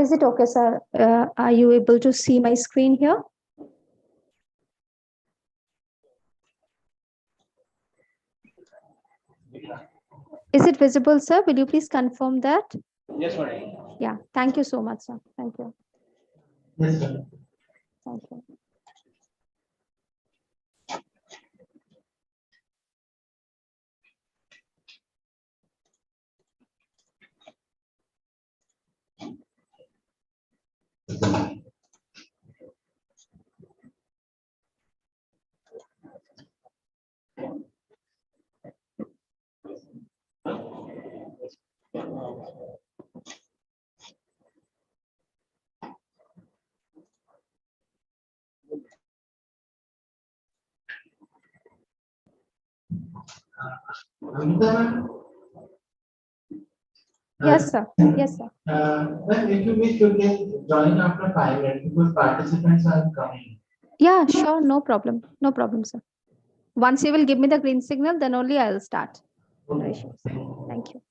Is it okay, sir? Are you able to see my screen here? Is it visible, sir? Will you please confirm that? Yes, madam. Yeah. Thank you so much, sir. Thank you. Yes, sir. Thank you. Yes, sir. Yes, sir. Well, if you wish, you can join after 5 minutes because participants are coming. Yeah, sure. No problem. No problem, sir. Once you will give me the green signal, then only I'll start. No issues. Thank you.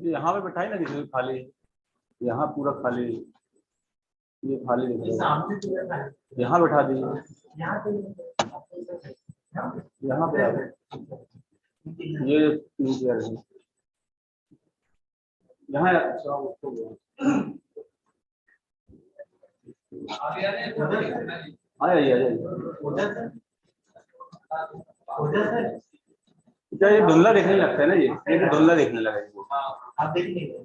यहाँ पे बैठाई ना किसी खाली, यहाँ पूरा खाली, ये खाली यहाँ बैठा दी, यहाँ पे ये 3 चेयर है यहाँ। क्या ये धुंधला देखने लगता है ना, ये तो धुंधला देखने लगा है। आप देख लीजिए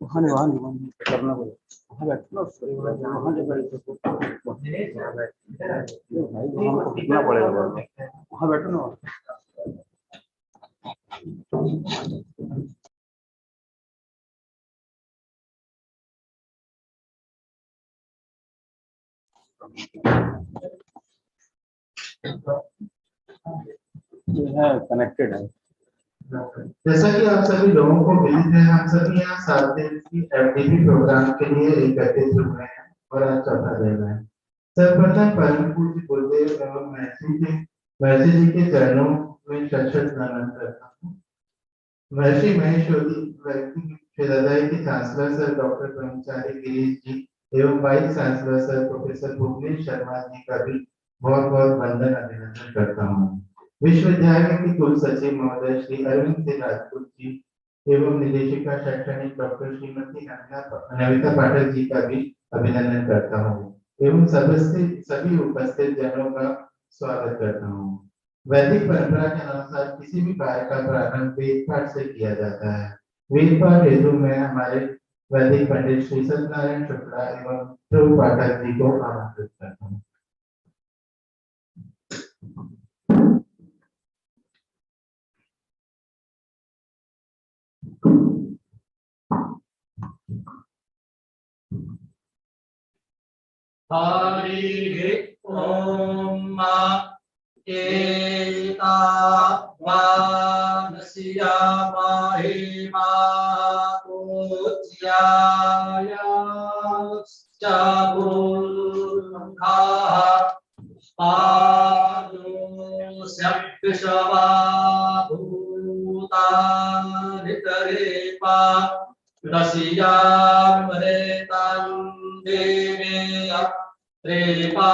वहाँ नहीं करना पड़ेगा। वहाँ बैठो ना, वहाँ जो बैठो भाई, वहाँ हमको घुटना पड़ेगा, वहाँ बैठो ना। ये है कनेक्टेड है। जैसा कि आप सभी लोगों को विदित है, हम सभी यहाँ 7 दिन की FDP प्रोग्राम के लिए एकत्रित हुए हैं और आज चौथा दिन है। सर्वप्रथम परम पूज्य गुरुदेव एवं महर्षि जी के चरणों में शत-शत नमन करता हूँ। महर्षि महेश्वरी विश्वविद्यालय के चांसलर सर डॉक्टर ब्रह्मचारी गिरीश जी एवं vice chancellor sir professor Bhuvanesh Sharma ji का भी बहुत बहुत वंदन अभिनंदन करता हूँ। विश्वविद्यालय के कुल सचिव महोदय श्री अरविंद सिंह राजपूत जी एवं निदेशिका शैक्षणिक डॉक्टर श्रीमती नविता पाठक जी का भी अभिनंदन करता हूँ एवं सभी उपस्थित जनों का स्वागत करता हूँ। वैदिक परंपरा के अनुसार किसी भी कार्य का प्रारंभ वेद पाठ से किया जाता है। वेद पाठ हेतु में हमारे वैदिक पंडित श्री सत्यनारायण शुक्ला एवं ध्रुव पाठक जी को आमंत्रित करता हूँ। हरि ओम एता वानसिया महिमा पूज्याय चाबुखा पादो सप्तशवा भूतानितरेपा रसियामृतं देवे त्रेपादूर्ध्वा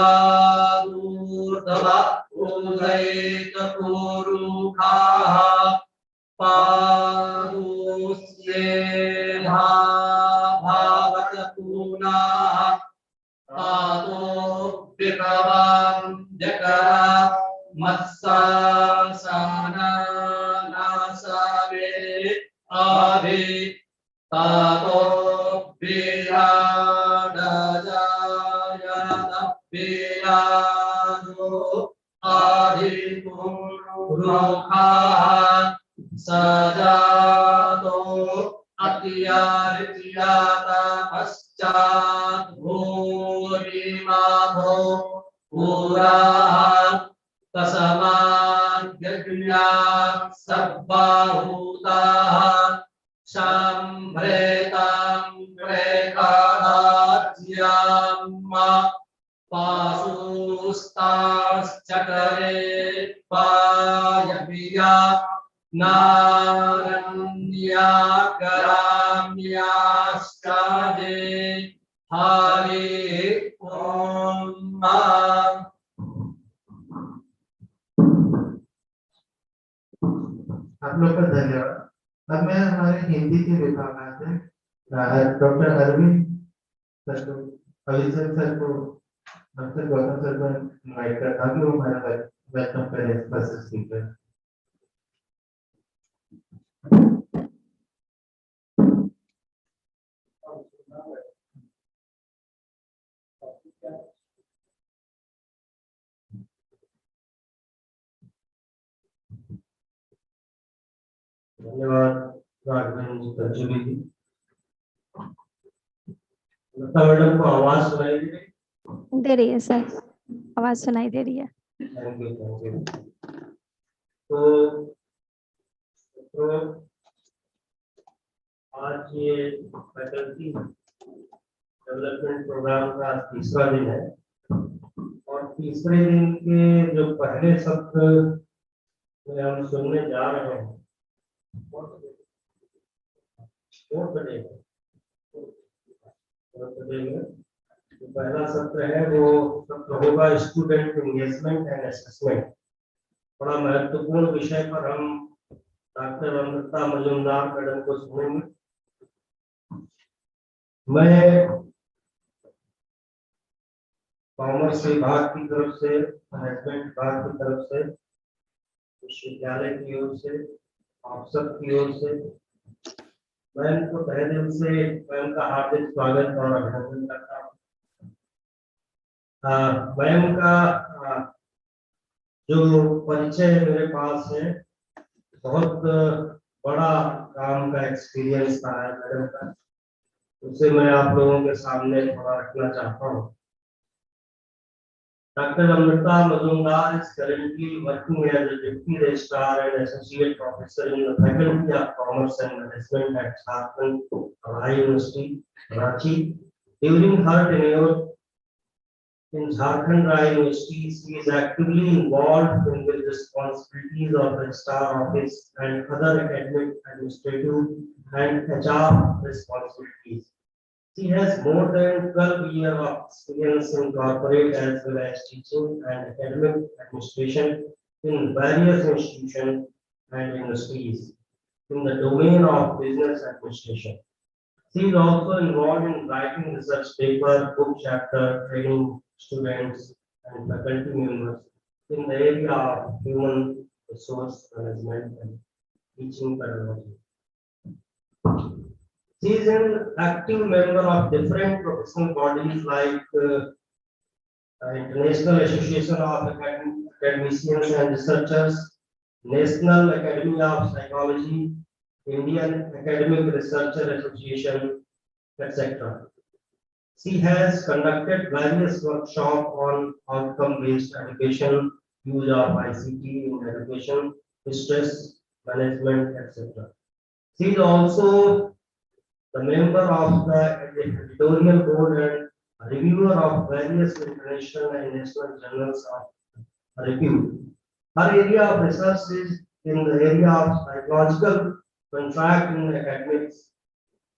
उदयपुरुखाः पादोस्येधा भावत पुनः तातो विप्रवां जकरा मत्सासना नासावे आदि तातो विराडजायत विराडो आदिपुरुखाः सजातो अत्यारित्याता पश्चात् भूरिमाधो पुराः तस्माद्यज्ञा सब्बाहूताः शम्भ्रेतां प्रेकाराज्यां पाशुस्ताश्चकरे पायभिया नारण्याकराम्याष्टादे हरि ओम। आप लोग का धन्यवाद। अब मैं हमारे हिंदी के विभाग से डॉक्टर अरविंद सर को, अलीसर सर को, डॉक्टर गौतम सर को इनवाइट करता हूँ कि वो हमारा वेलकम करें फर्स्ट स्पीकर। धन्यवाद राघवेंद्र जी। लता मैडम को आवाज सुनाई दे रही है सर, आवाज सुनाई दे रही है। Thank you. तो आज ये फैकल्टी डेवलपमेंट प्रोग्राम का तीसरा दिन है और तीसरे दिन के जो पहले सत्र में हम सुनने जा रहे हैं जो पहला सत्र है वो सत्र होगा स्टूडेंट एंगेजमेंट एंड असेसमेंट। बड़ा महत्वपूर्ण विषय पर हम डॉक्टर अमृता मजुमदार मैडम को सुनेंगे। मैं कॉमर्स विभाग की तरफ से, मैनेजमेंट विभाग की तरफ से, विश्वविद्यालय की ओर से, आप सब की ओर से मैम को तहे दिल से मैम का हार्दिक स्वागत और अभिनंदन करता हूँ। मैम का जो परिचय मेरे पास है, बहुत बड़ा काम का एक्सपीरियंस था मैडम का, उसे मैं आप लोगों के सामने थोड़ा रखना चाहता हूँ। Dr. Amrita Majumdar is currently working as a Deputy Registrar and Associate Professor in the Faculty of Commerce and Management at Jharkhand High University, Ranchi. During her tenure in Jharkhand High University, she is actively involved in the responsibilities of Registrar Office and other academic, administrative, and HR responsibilities. She has more than 12 years of experience in corporate as well as teaching and academic administration in various institutions and industries in the domain of business administration. She is also involved in writing research paper, book chapter, training students and faculty members in the area of human resource management and teaching pedagogy. She is an active member of different professional bodies like International Association of Academicians and Researchers, National Academy of Psychology, Indian Academic Researcher Association, etc. She has conducted various workshops on outcome-based education, use of ICT in education, stress management, etc. She is also the member of the editorial board and reviewer of various international and national journals of repute. Her area of research is in the area of psychological contract in academics.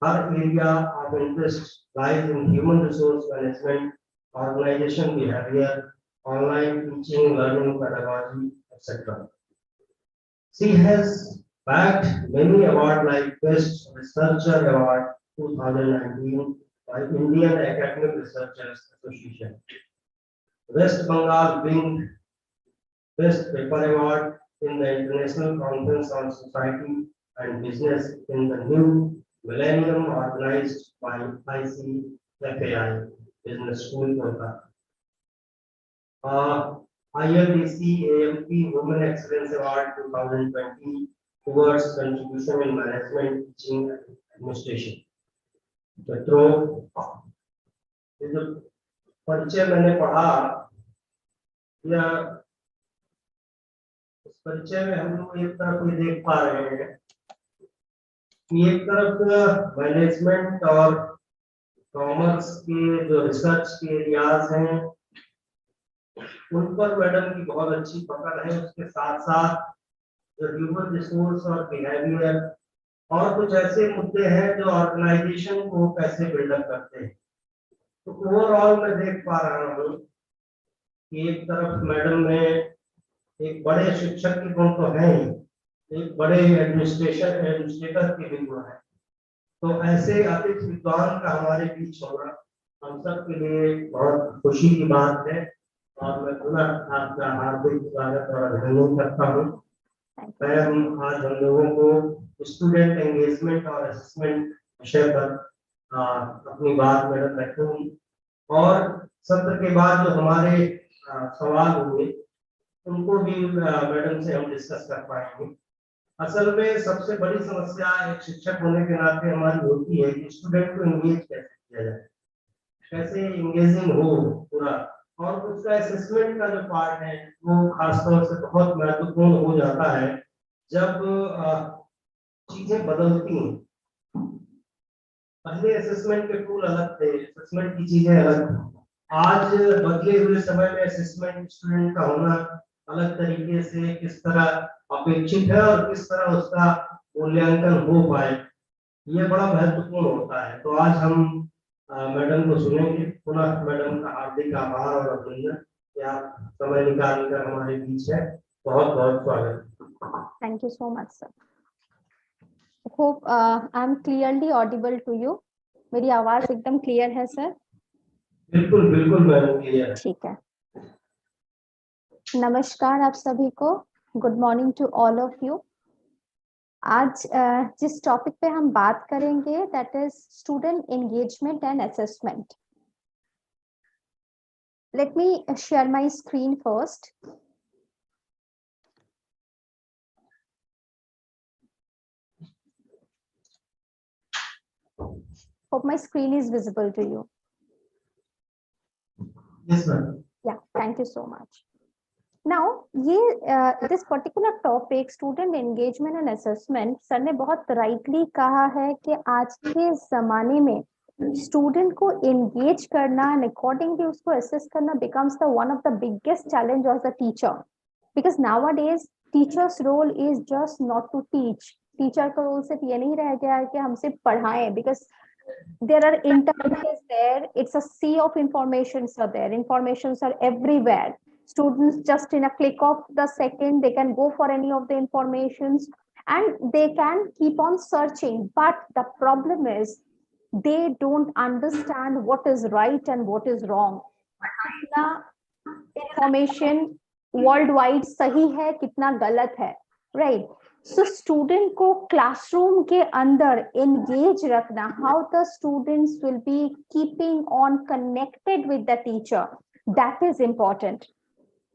Her area of interest lies in human resource management, organization behavior, online teaching, learning, pedagogy, etc. She has bagged many awards like Best Researcher Award 2019 by Indian Academic Researchers Association. West Bengal winged Best Paper Award in the International Conference on Society and Business in the New Millennium organized by ICFAI Business School, Kolkata. ILDC AMP Women Excellence Award 2020 towards contribution in management, teaching, and administration. मित्रों, ये जो परिचय मैंने पढ़ा, या इस परिचय में हम लोग एक तरफ ये देख पा रहे हैं कि एक तरफ मैनेजमेंट और कॉमर्स के जो रिसर्च के एरियाज हैं उन पर मैडम की बहुत अच्छी पकड़ है। उसके साथ साथ जो ह्यूमन रिसोर्स और बिहेवियर और कुछ ऐसे मुद्दे हैं जो ऑर्गेनाइजेशन को कैसे बिल्डअप करते हैं। तो ओवरऑल मैं देख पा रहा हूँ कि एक तरफ मैडम में एक बड़े शिक्षक के गुण तो हैं, एक बड़े एडमिनिस्ट्रेटर के भी गुण हैं। तो ऐसे अतिथि विद्वान का हमारे बीच होना हम सब के लिए बहुत खुशी की बात है और मैं पुनः आपका हार्दिक स्वागत और अभिनंदन करता हूँ। मैम आज हम लोगों को स्टूडेंट एंगेजमेंट और असेसमेंट विषय पर अपनी बात मैडम रखेंगी और सत्र के बाद जो हमारे सवाल होंगे उनको भी मैडम से हम डिस्कस कर पाएंगे। असल में सबसे बड़ी समस्या एक शिक्षक होने के नाते हमारी होती है कि स्टूडेंट को एंगेज कैसे किया जाए, कैसे एंगेजिंग हो पूरा, और उसका असेसमेंट का जो पार्ट है वो खासतौर से बहुत महत्वपूर्ण हो जाता है जब चीजें बदलती हैं। पहले असेसमेंट के टूल अलग थे, असेसमेंट की चीजें अलग थी। आज बदले हुए समय में असेसमेंट स्टूडेंट का होना अलग तरीके से किस तरह अपेक्षित है और किस तरह उसका मूल्यांकन हो पाए, ये बड़ा महत्वपूर्ण होता है। तो आज हम मैडम को सुनेंगे। पुनः मैडम का हार्दिक आभार और अभिनंदन कि आप समय निकाल कर हमारे बीच है। बहुत बहुत स्वागत। Thank you so much sir. Hope I am clearly audible to you. मेरी आवाज एकदम क्लियर है सर? बिल्कुल बिल्कुल मैडम क्लियर है। ठीक है। नमस्कार आप सभी को। Good morning to all of you. आज जिस टॉपिक पे हम बात करेंगे that is student engagement and assessment. Let me share my screen first. Hope my screen is visible to you. Yes, ma'am. Yeah, thank you so much. Now, this particular topic, student engagement and assessment, sir ने बहुत rightly कहा है कि आज के जमाने में student को engage करना and accordingly उसको assess करना becomes the one of the biggest challenge of the teacher, because nowadays teacher's role is just not to teach. Teacher का रोल सिर्फ ये नहीं रह गया है कि हम सिर्फ पढ़ाएं, because there are internet is there, it's a sea of informations are there, informations are everywhere. Students just in a click of the second they can go for any of the informations and they can keep on searching, but the problem is they don't understand what is right and what is wrong. कितना information worldwide सही है, कितना गलत है, right? So student को classroom के अंदर engage रखना, how the students will be keeping on connected with the teacher, that is important.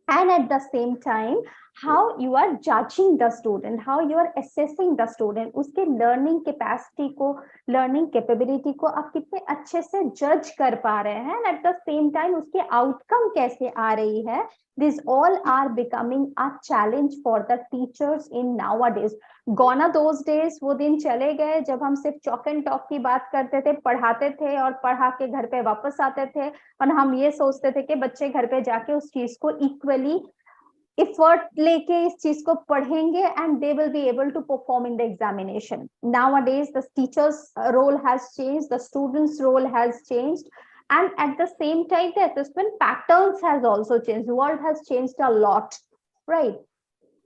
And at the same time, how you are judging the student, how you are assessing the student, उसके learning capacity को, learning capability को आप कितने अच्छे से judge कर पा रहे हैं, and at the same time उसके outcome कैसे आ रही है. These all are becoming a challenge for the teachers in nowadays. Gone are those days, वो दिन चले गए जब हम सिर्फ chalk and talk की बात करते थे, पढ़ाते थे और पढ़ा के घर पे वापस आते थे और हम ये सोचते थे कि बच्चे घर पे जाके उस चीज को इक्वली एफर्ट लेके इस चीज को पढ़ेंगे and they will be able to perform in the examination. Nowadays the teacher's role has changed, the student's role has changed, and at the same time the assessment patterns has also changed. The world has changed a lot, right?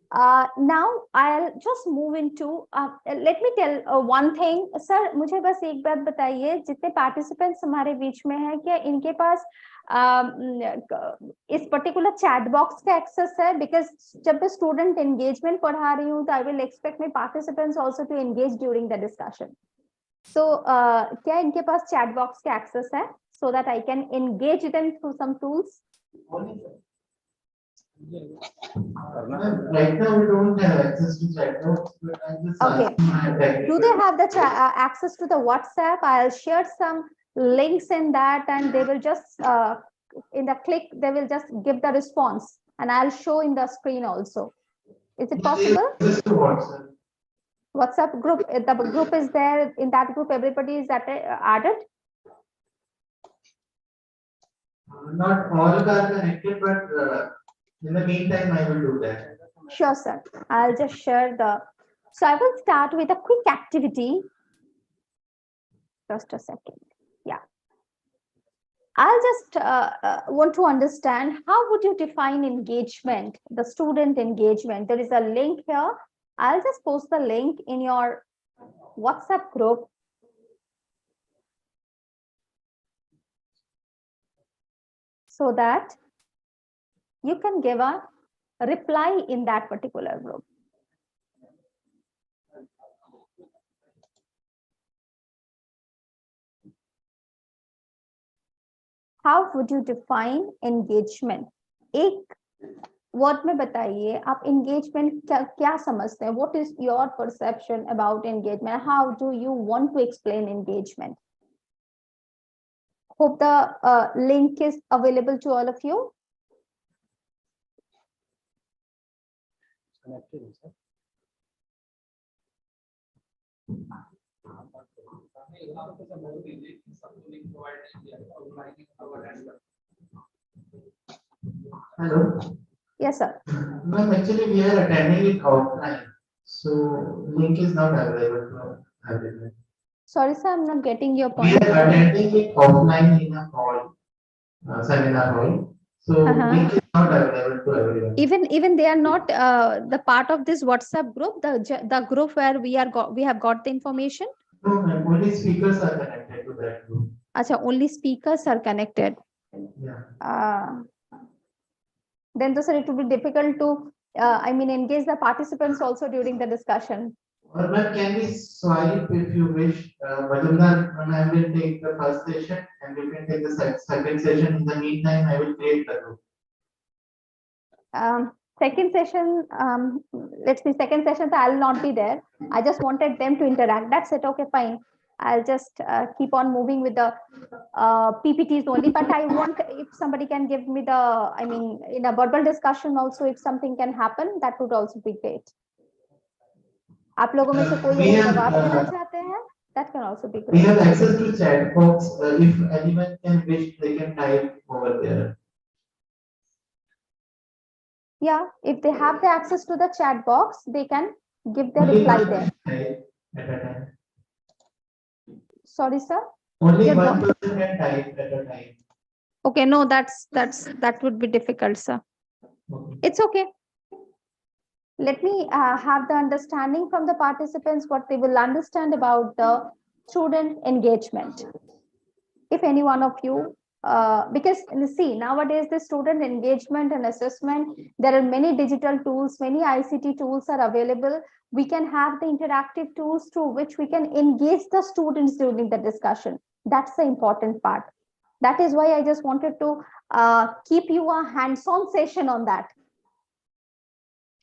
Now I'll just move into let me tell one thing. Sir, मुझे बस एक बात बताइए, जितने participants हमारे बीच में हैं, क्या इनके पास इस पर्टिकुलर चैट बॉक्स का एक्सेस है? बिकॉज जब मैं स्टूडेंट एंगेजमेंट पढ़ा रही हूँ तो I will expect my participants also to engage during the discussion. So क्या इनके पास चैट बॉक्स का एक्सेस है so that I can engage them through some tools? Right now we don't have access to chat box, but I'm just Okay. asking my technical- Do they have the access to the WhatsApp? I'll share some links in that, and they will just in the click they will just give the response, and I'll show in the screen also. Is it possible? Access to WhatsApp. WhatsApp group, the group is there. In that group everybody is added. Not all are connected, but in the meantime I will do that. Sure, sir. I'll just share the. So I will start with a quick activity. Just a second. Yeah. I'll just want to understand, how would you define engagement, the student engagement? There is a link here. I'll just post the link in your WhatsApp group. So that you can give a reply in that particular group. How would you define engagement? एक word में बताइए आप engagement क्या समझते हैं? What is your perception about engagement? How do you want to explain engagement? Hope the link is available to all of you. Hello. Yes, sir. Ma'am, actually we are attending it offline, so link is not available to everyone. Sorry, sir, I'm not getting your We point. are attending it offline in a hall, seminar hall, so link is not available to everyone. Even they are not the part of this WhatsApp group, the group where we have got the information. No, ma'am, only speakers are connected to that group. Acha, only speakers are connected. Yeah. Then sir, it will be difficult to I mean engage the participants also during the discussion. Or but can we swipe if you wish? Majumdar and I will take the first session and you can take the second session. In the meantime, I will create the group. Second session, let's see, second session, so I'll not be there. I just wanted them to interact. That's it. Okay, fine. I'll just keep on moving with the PPTs only. But I want, if somebody can give me the, I mean, in a verbal discussion also, if something can happen, that would also be great. आप लोगों में से कोई We अगर have, जवाब देना चाहते हैं, that can also be we great. have access to chat box. If anyone can wish, they can type over there. Yeah, if they have the access to the chat box, they can give their Only reply one there. type at a time. Sorry, sir. Only Your one voice- person can type at a time. Okay, no, that would be difficult, sir. Okay. It's okay. Let me have the understanding from the participants what they will understand about the student engagement. If any one of you, because see, nowadays the student engagement and assessment, there are many digital tools, many ICT tools are available. We can have the interactive tools through which we can engage the students during the discussion. That's the important part. That is why I just wanted to keep you a hands-on session on that.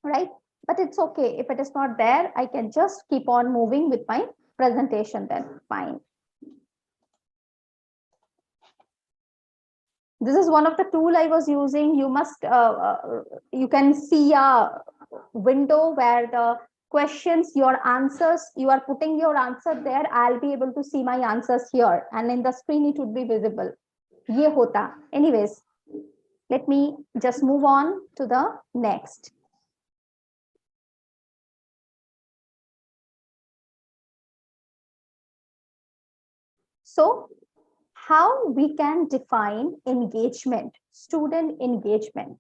Right? But it's okay. If it is not there, I can just keep on moving with my presentation then. Fine. This is one of the tool I was using. You must, you can see a window where the questions, your answers, you are putting your answer there. I'll be able to see my answers here. And in the screen, it would be visible. Ye hota. Anyways, let me just move on to the next. So how we can define engagement, student engagement.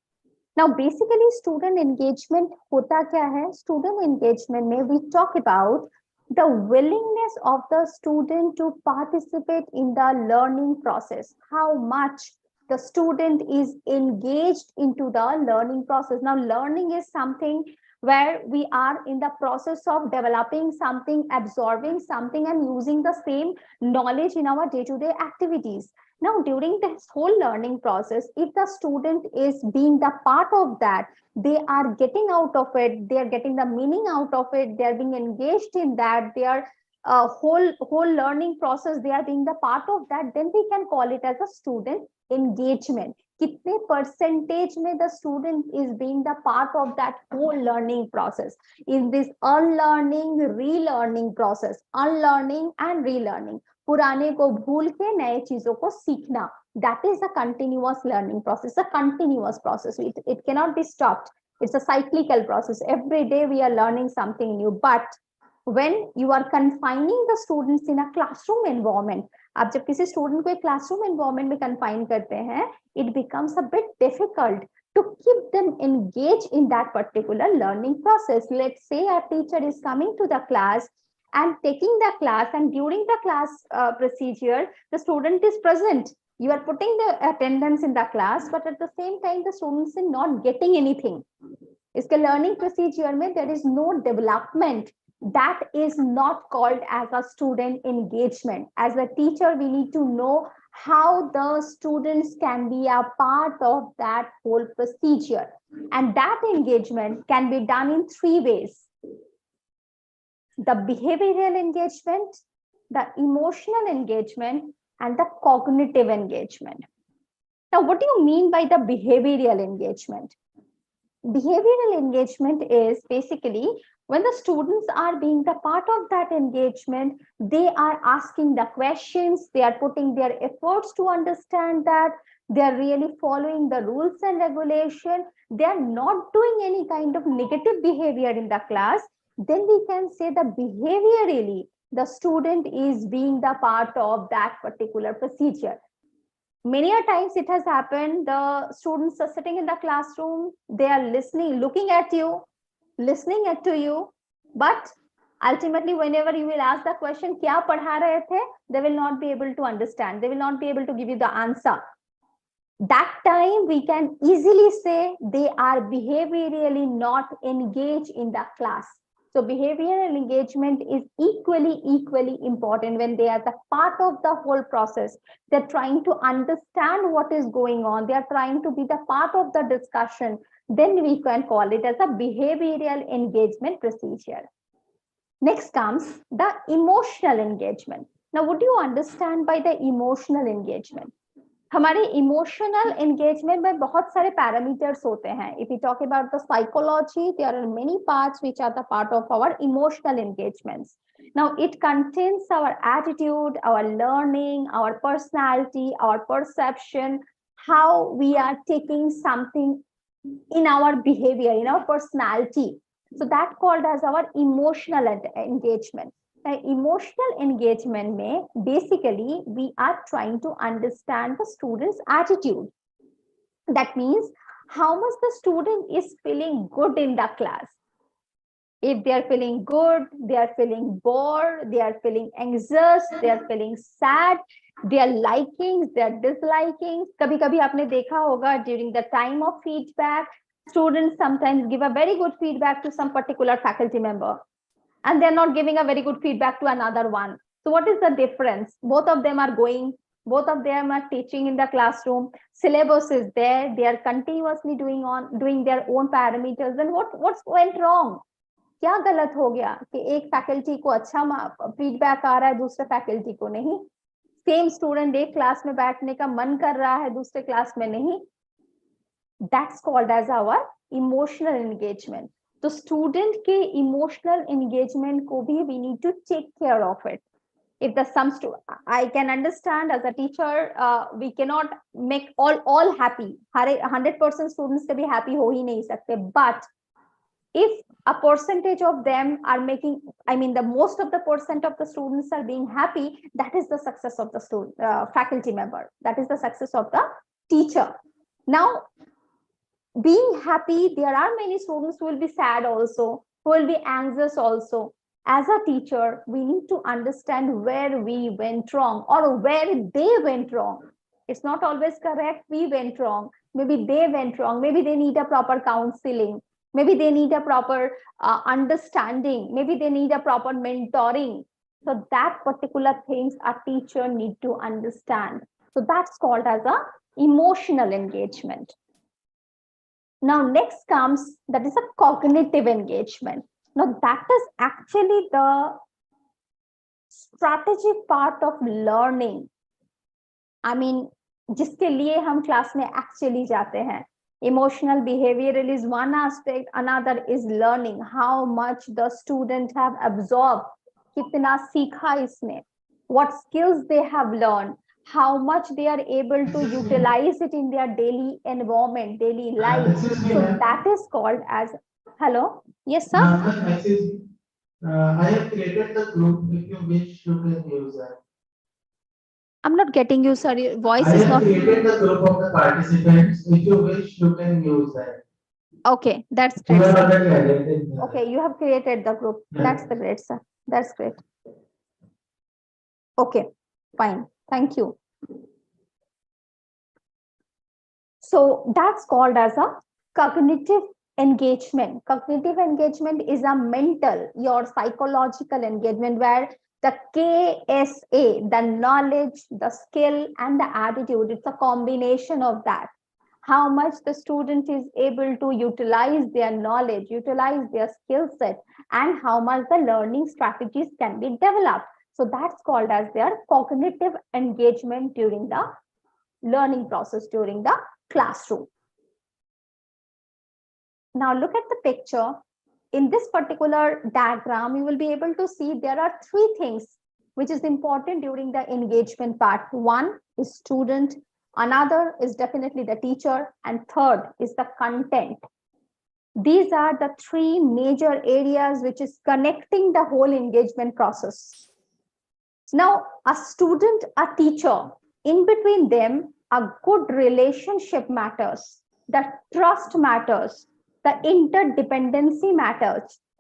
Now, basically, student engagement hota kya hai? Student engagement mein we talk about the willingness of the student to participate in the learning process. How much the student is engaged into the learning process. Now, learning is something where we are in the process of developing something, absorbing something, and using the same knowledge in our day-to-day activities. Now, during this whole learning process, if the student is being the part of that, they are getting out of it, they are getting the meaning out of it, they are being engaged in that, they are whole learning process, they are being the part of that, then we can call it as a student engagement. Kitne percentage mein the student is being the part of that whole learning process in this unlearning, relearning process, unlearning and relearning. पुराने को भूल के नए चीजों को सीखना, that is a continuous learning process, a continuous process. It cannot be stopped. It's a cyclical process. Every day we are learning something new. But when you are confining the students in a classroom environment, आप जब किसी student को एक classroom environment में confine करते हैं, it becomes a bit difficult to keep them engaged in that particular learning process. Let's say a teacher is coming to the class and taking the class, and during the class procedure, the student is present. You are putting the attendance in the class, but at the same time, the students are not getting anything. इसके learning procedure में there is no development. That is not called as a student engagement. As a teacher, we need to know how the students can be a part of that whole procedure. And that engagement can be done in three ways. The behavioral engagement, the emotional engagement, and the cognitive engagement. Now, what do you mean by the behavioral engagement? Behavioral engagement is basically when the students are being the part of that engagement, they are asking the questions, they are putting their efforts to understand that, they are really following the rules and regulation, they are not doing any kind of negative behavior in the class, then we can say that behaviorally, the student is being the part of that particular procedure. Many a times it has happened, the students are sitting in the classroom, they are listening, looking at you, listening to you, but ultimately whenever you will ask the question, kya padha rahe the, they will not be able to understand, they will not be able to give you the answer. That time we can easily say they are behaviorally not engaged in the class. So behavioral engagement is equally important when they are the part of the whole process. They're trying to understand what is going on. They are trying to be the part of the discussion. Then we can call it as a behavioral engagement procedure. Next comes the emotional engagement. Now, what do you understand by the emotional engagement? हमारे emotional engagement में बहुत सारे parameters होते हैं. If you talk about the psychology, there are many parts which are the part of our emotional engagements. Now it contains our attitude, our learning, our personality, our perception, how we are taking something in our behavior, in our personality. So that called as our emotional engagement. Emotional engagement में basically we are trying to understand the student's attitude. That means how much the student is feeling good in the class. If they are feeling good, they are feeling bored, they are feeling anxious, they are feeling sad, they are liking, they are disliking. कभी कभी आपने देखा होगा during the time of feedback, students sometimes give a very good feedback to some particular faculty member, and they're not giving a very good feedback to another one. So what is the difference? Both of them are going, both of them are teaching in the classroom, syllabus is there, they are continuously doing their own parameters. Then what's went wrong? क्या गलत हो गया कि एक faculty को अच्छा feedback आ रहा है, दूसरे फैकल्टी को नहीं? सेम स्टूडेंट एक क्लास में बैठने का मन कर रहा है, दूसरे क्लास में नहीं. That's called as our emotional engagement. तो स्टूडेंट के इमोशनल एंगेजमेंट को भी we need to take care of it. If the some I can understand as a teacher, we cannot make all happy. 100% students कभी happy हो ही नहीं सकते. But if a percentage of them are making, I mean, the most of the percent of the students are being happy, that is the success of the student, faculty member. That is the success of the teacher. Now, being happy, there are many students who will be sad also, who will be anxious also. As a teacher, we need to understand where we went wrong or where they went wrong. It's not always correct. We went wrong. Maybe they went wrong. Maybe they need a proper counseling. Maybe they need a proper understanding. Maybe they need a proper mentoring. So that particular things a teacher need to understand. So that's called as a emotional engagement. Now next comes, that is a cognitive engagement. Now that is actually the strategic part of learning. I mean, जिसके लिए हम class में actually जाते हैं. Emotional behavioral is one aspect, another is learning. How much the student have absorbed, कितना सीखा इसने, what skills they have learned, how much they are able to utilize it in their daily environment, daily life. So that is called as, hello, yes sir. I have created the group. If you wish, you can use that. I'm not getting you, sir. Your voice I is have not. created the group of the participants. If you wish, you can use that. Okay, that's You great, have sir. already added. Okay, you have created the group. Yeah. That's the great, sir. That's great. Okay, fine. Thank you. So that's called as a cognitive engagement. Cognitive engagement is a mental, your psychological engagement, where the KSA, the knowledge, the skill, and the attitude, it's a combination of that. How much the student is able to utilize their knowledge, utilize their skill set, and how much the learning strategies can be developed. So that's called as their cognitive engagement during the learning process, during the classroom. Now look at the picture. In this particular diagram, you will be able to see there are three things which is important during the engagement part. One is student, another is definitely the teacher, and third is the content. These are the three major areas which is connecting the whole engagement process. Now, a student, a teacher, in between them, a good relationship matters, the trust matters, the interdependency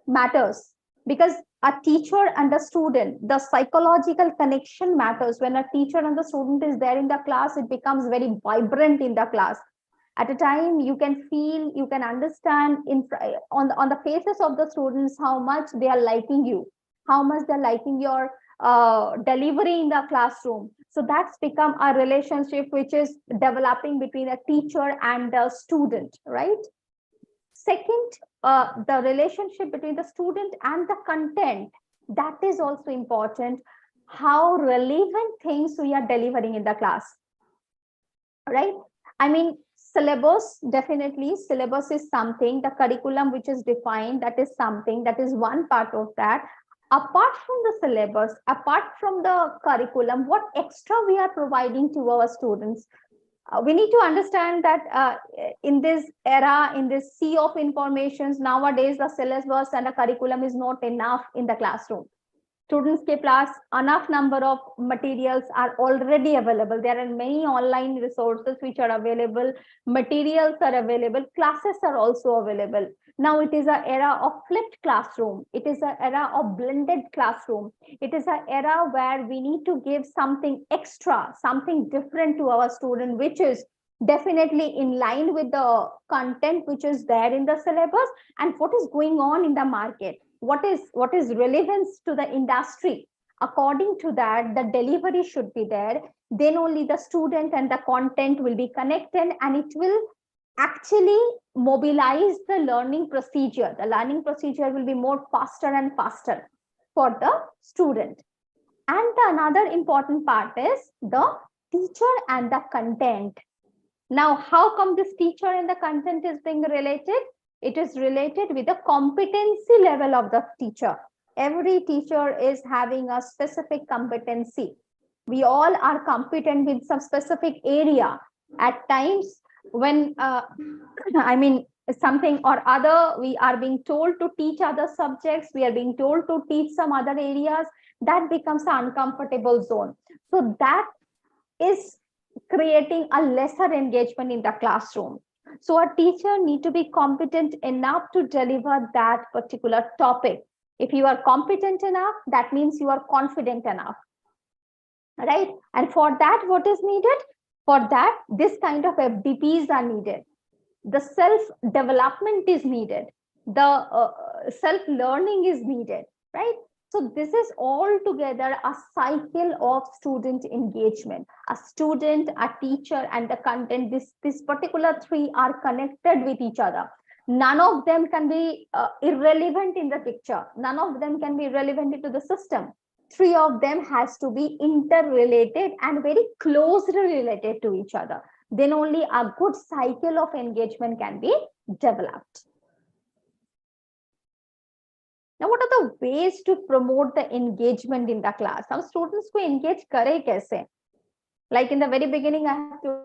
matters, because a teacher and a student, the psychological connection matters. When a teacher and the student is there in the class, it becomes very vibrant in the class. At a time, you can feel, you can understand on the faces of the students how much they are liking you, how much they're liking your delivery in the classroom. So that's become a relationship which is developing between a teacher and a student, right? Second, the relationship between the student and the content, that is also important. How relevant things we are delivering in the class, right? I mean, syllabus, definitely syllabus is something, the curriculum which is defined, that is something, that is one part of that. Apart from the syllabus, apart from the curriculum, what extra we are providing to our students? We need to understand that in this era, in this sea of informations, nowadays the syllabus and the curriculum is not enough in the classroom. Students के पास enough number of materials are already available. There are many online resources which are available. Materials are available. Classes are also available. Now it is an era of flipped classroom. It is an era of blended classroom. It is an era where we need to give something extra, something different to our student, which is definitely in line with the content which is there in the syllabus and what is going on in the market. What is relevance to the industry. According to that, the delivery should be there. Then only the student and the content will be connected, and it will actually mobilize the learning procedure. The learning procedure will be more faster and faster for the student. And the another important part is the teacher and the content. Now, how come this teacher and the content is being related? It is related with the competency level of the teacher. Every teacher is having a specific competency. We all are competent with some specific area. At times, when I mean something or other, we are being told to teach other subjects, we are being told to teach some other areas, that becomes an uncomfortable zone. So that is creating a lesser engagement in the classroom. So a teacher need to be competent enough to deliver that particular topic. If you are competent enough, that means you are confident enough, right? And for that, what is needed? For that, this kind of FDPs are needed. The self-development is needed. The self-learning is needed, right? So this is all together a cycle of student engagement. A student, a teacher, and the content, this particular three are connected with each other. None of them can be irrelevant in the picture. None of them can be relevant into the system. Three of them has to be interrelated and very closely related to each other. Then only a good cycle of engagement can be developed. Now, what are the ways to promote the engagement in the class? Some students को engage करे कैसे? Like in the very beginning, I have to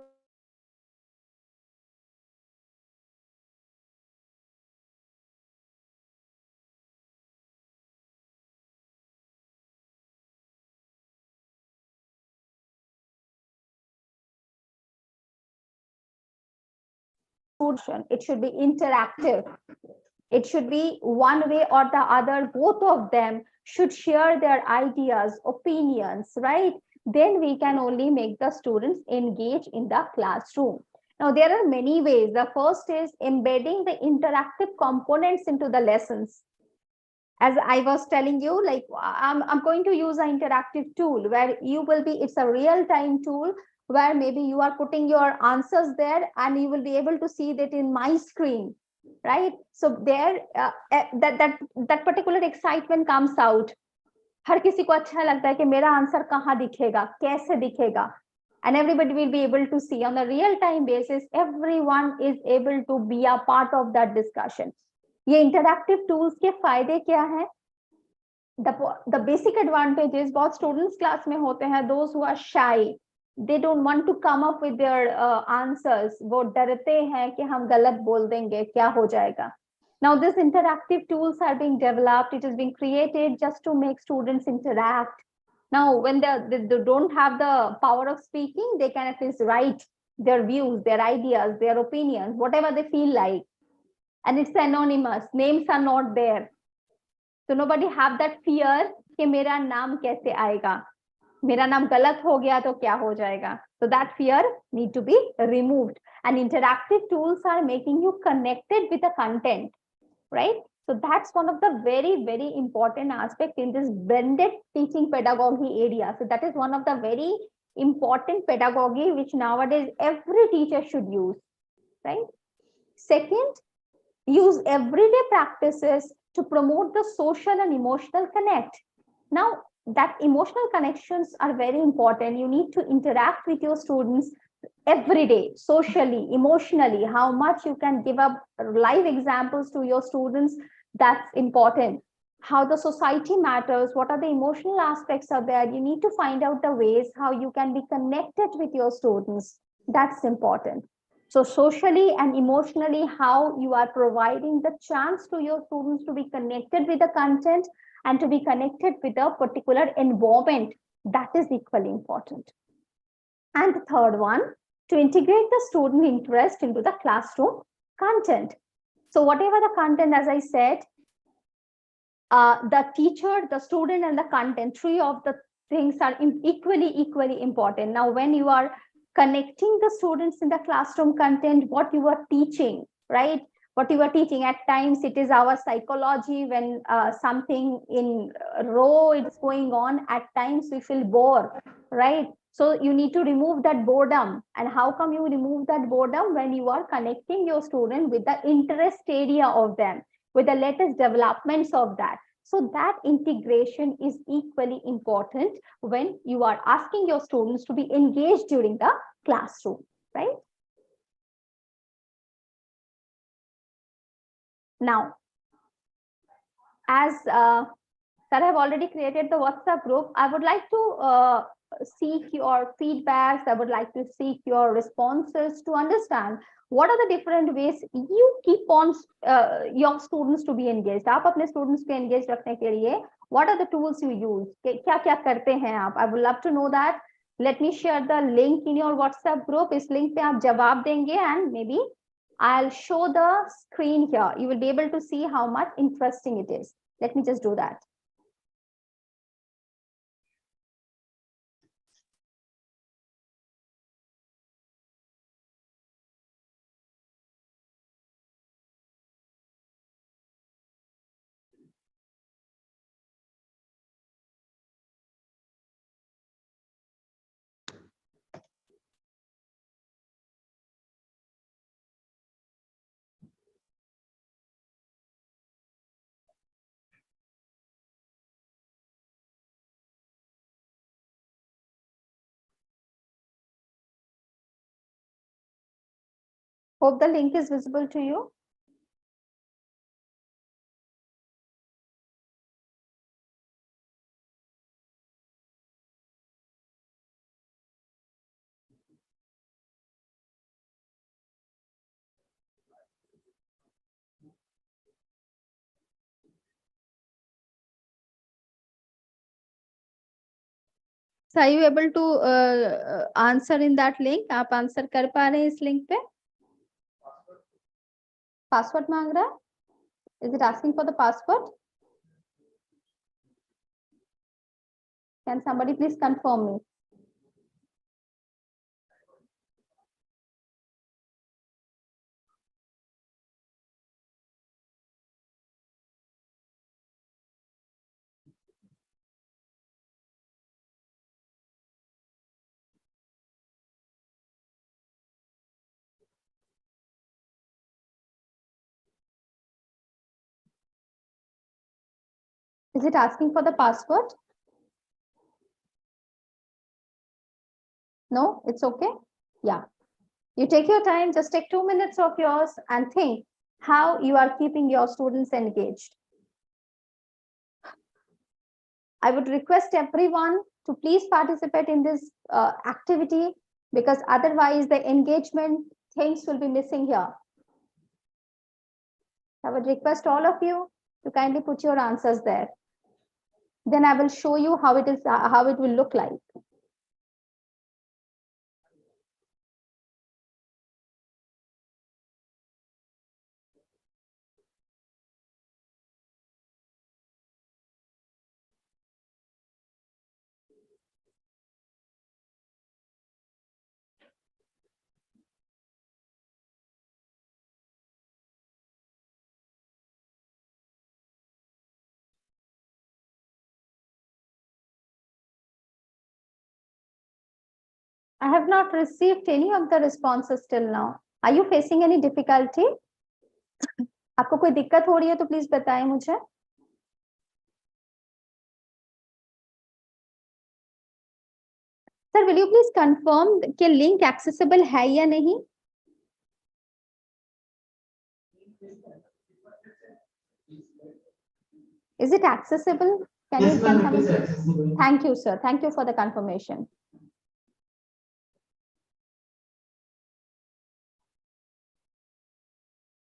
it should be interactive. It should be one way or the other. Both of them should share their ideas, opinions, right? Then we can only make the students engage in the classroom. Now, there are many ways. The first is embedding the interactive components into the lessons. As I was telling you, like I'm going to use an interactive tool where you will be, it's a real-time tool where maybe you are putting your answers there and you will be able to see that in my screen, right? So there, that particular excitement comes out. हर किसी को अच्छा लगता है कि मेरा answer कहाँ दिखेगा, कैसे दिखेगा, and everybody will be able to see on a real-time basis. Everyone is able to be a part of that discussion. ये interactive tools के फायदे क्या हैं? The basic advantage is बहुत students class में होते हैं, those who are shy, they don't want to come up with their answers. वो डरते हैं कि हम गलत बोल देंगे, क्या हो जाएगा. Now, these interactive tools are being developed. It is being created just to make students interact. Now, when they don't have the power of speaking, they can at least write their views, their ideas, their opinions, whatever they feel like. And it's anonymous. Names are not there. So nobody have that fear कि मेरा नाम कैसे आएगा, मेरा नाम गलत हो गया तो क्या हो जाएगा. So that fear need to be removed. and interactive tools are making you connected with the content, right? So that's one of the very, very important aspect in this blended teaching pedagogy area. So that is one of the very important pedagogy which nowadays every teacher should use, right? Second, use everyday practices to promote the social and emotional connect. Now, that emotional connections are very important. You need to interact with your students every day, socially, emotionally, how much you can give up live examples to your students, that's important. How the society matters, what are the emotional aspects are there, you need to find out the ways how you can be connected with your students, that's important. So socially and emotionally, how you are providing the chance to your students to be connected with the content and to be connected with a particular environment, that is equally important. And the third one, to integrate the student interest into the classroom content. So whatever the content, as I said, the teacher, the student, and the content, three of the things are equally important. Now, when you are connecting the students in the classroom content, what you are teaching, right? What you are teaching, at times it is our psychology. When something in row is going on, at times we feel bored, right? So you need to remove that boredom. And how come you remove that boredom? When you are connecting your student with the interest area of them, with the latest developments of that. So that integration is equally important when you are asking your students to be engaged during the classroom, right? Now, as that have already created the WhatsApp group, I would like to seek your feedbacks. I would like to seek your responses to understand what are the different ways you keep on your students to be engaged. आप अपने students को engaged रखने के लिए what are the tools you use? क्या क्या करते हैं आप? I would love to know that. Let me share the link in your WhatsApp group. इस link पे आप जवाब देंगे and maybe I'll show the screen here. You will be able to see how much interesting it is. Let me just do that. Hope the link is visible to you. So are you able to answer in that link? आप answer कर पा रहे हैं इस link पे? Password मांग रहा है? Is it asking for the password? Can somebody please confirm me? Is it asking for the password? No, it's okay. Yeah. You take your time, just take 2 minutes of yours and think how you are keeping your students engaged. I would request everyone to please participate in this activity, because otherwise the engagement things will be missing here. I would request all of you to kindly put your answers there. Then I will show you how it will look like. I have not received any of the responses till now. Are you facing any difficulty? आपको कोई दिक्कत हो रही है तो please बताएं मुझे. Sir, will you please confirm कि link accessible है या नहीं? Is it accessible? Can Yes, you ma'am, confirm? it is accessible. Thank you, sir. Thank you for the confirmation.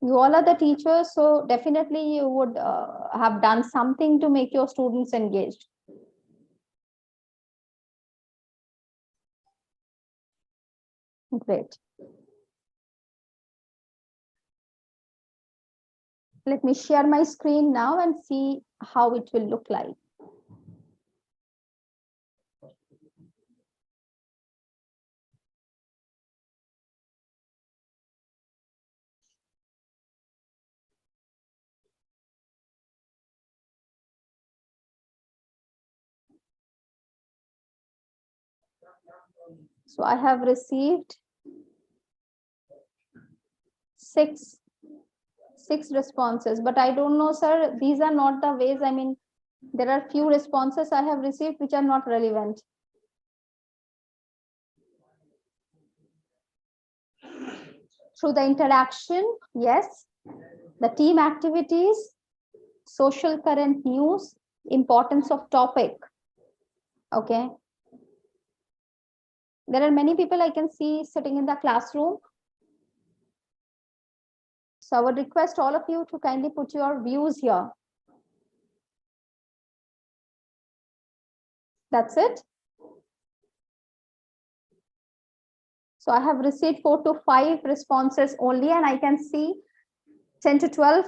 You all are the teachers, so definitely you would have done something to make your students engaged. Great. Let me share my screen now and see how it will look like. So I have received six responses, but I don't know, sir, these are not the ways. I mean, there are few responses I have received which are not relevant. Through the interaction, yes. The team activities, social current news, importance of topic. Okay. There are many people I can see sitting in the classroom. So I would request all of you to kindly put your views here. That's it. So I have received 4 to 5 responses only, and I can see 10 to 12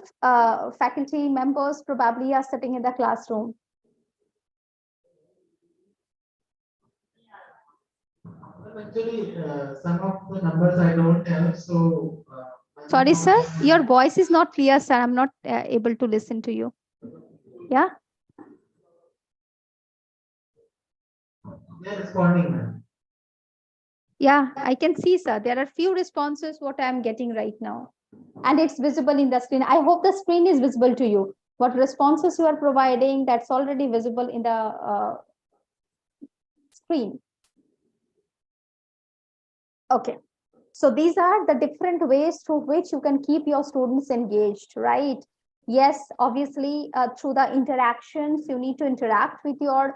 faculty members probably are sitting in the classroom. Actually, some of the numbers I don't have, so. Sorry, sir, your voice is not clear, sir. I'm not able to listen to you. Yeah. They're responding, ma'am. Yeah, I can see, sir. There are few responses what I'm getting right now. And it's visible in the screen. I hope the screen is visible to you. What responses you are providing, that's already visible in the screen. Okay. So these are the different ways through which you can keep your students engaged, right? Yes, obviously, through the interactions, you need to interact with your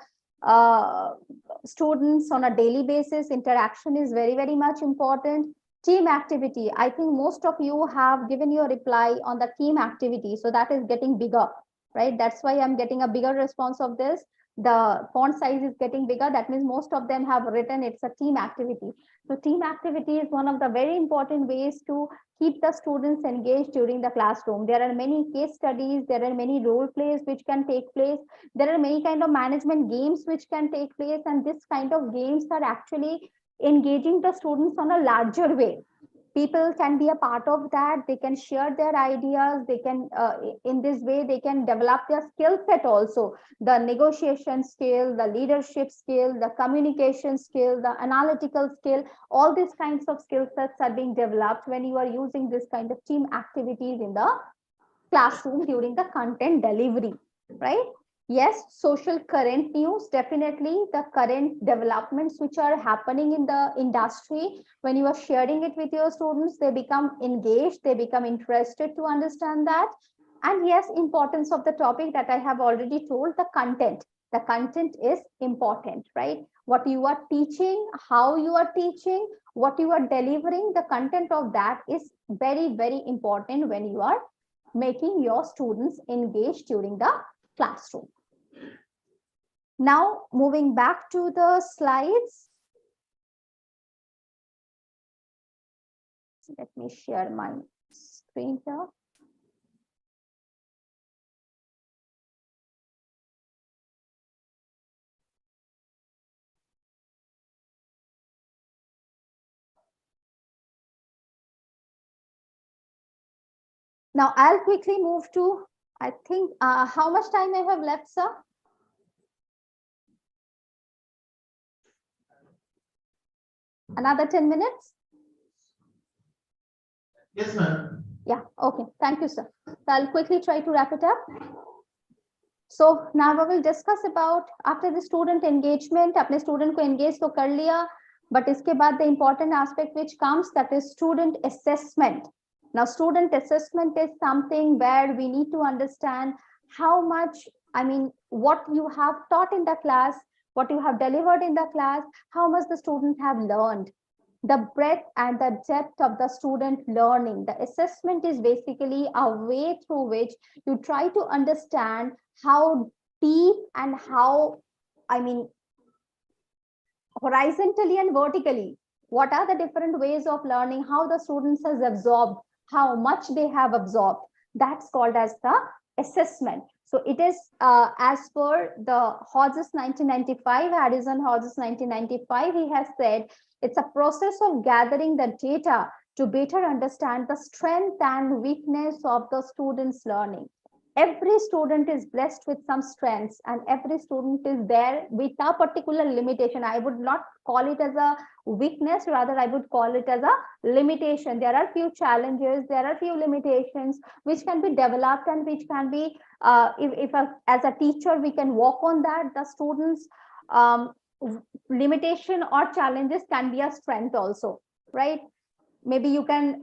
students on a daily basis. Interaction is very, very much important. Team activity. I think most of you have given your reply on the team activity. So that is getting bigger, right? That's why I'm getting a bigger response of this. The font size is getting bigger. That means most of them have written it's a team activity. So team activity is one of the very important ways to keep the students engaged during the classroom. There are many case studies, there are many role plays which can take place. There are many kind of management games which can take place, and this kind of games are actually engaging the students on a larger way. People can be a part of that. They can share their ideas. They can, in this way, they can develop their skill set also. The negotiation skill, the leadership skill, the communication skill, the analytical skill, all these kinds of skill sets are being developed when you are using this kind of team activities in the classroom during the content delivery, right? Yes, social current news, definitely the current developments which are happening in the industry. When you are sharing it with your students, they become engaged, they become interested to understand that. And yes, importance of the topic that I have already told, the content. The content is important, right? What you are teaching, how you are teaching, what you are delivering, the content of that is very, very important when you are making your students engaged during the classroom. Now, moving back to the slides. Let me share my screen here. Now, I'll quickly move to, I think, how much time I have left, sir? Another 10 minutes? Yes, ma'am. Yeah, okay. Thank you, sir. So I'll quickly try to wrap it up. So now we will discuss about after the student engagement, अपने student को engage तो कर लिया, but इसके बाद the important aspect which comes, that is student assessment. Now, student assessment is something where we need to understand how much, I mean, what you have taught in the class, what you have delivered in the class, how much the students have learned, the breadth and the depth of the student learning. The assessment is basically a way through which you try to understand how deep and how, I mean, horizontally and vertically, what are the different ways of learning, how the students has absorbed, how much they have absorbed. That's called as the assessment. So it is as per the Hodges 1995, Harrison Hodges 1995, he has said it's a process of gathering the data to better understand the strength and weakness of the student's learning. Every student is blessed with some strengths and every student is there with a particular limitation. I would not call it as a weakness, rather I would call it as a limitation. There are few challenges, there are few limitations which can be developed and which can be, as a teacher, we can work on that. The students' limitation or challenges can be a strength also, right? Maybe you can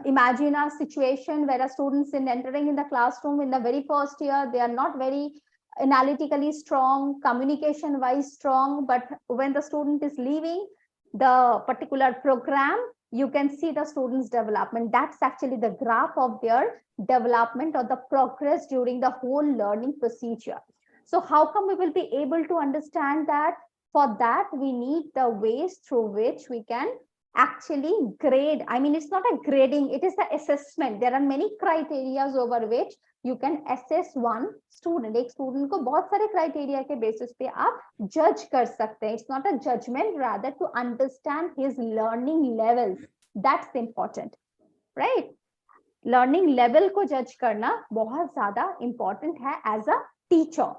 imagine a situation where a students in entering in the classroom in the very first year, they are not very analytically strong, communication wise strong, but when the student is leaving the particular program, you can see the students development. That's actually the graph of their development or the progress during the whole learning procedure. So how come we will be able to understand that? For that, we need the ways through which we can actually grade. I mean, it's not a grading, it is the assessment. There are many criteria over which you can assess one student. एक student को बहुत सारे criteria के basis पे आप judge कर सकते हैं. It's not a judgment, rather to understand his learning levels. That's important, right? Learning level को judge करना बहुत ज़्यादा important है as a teacher.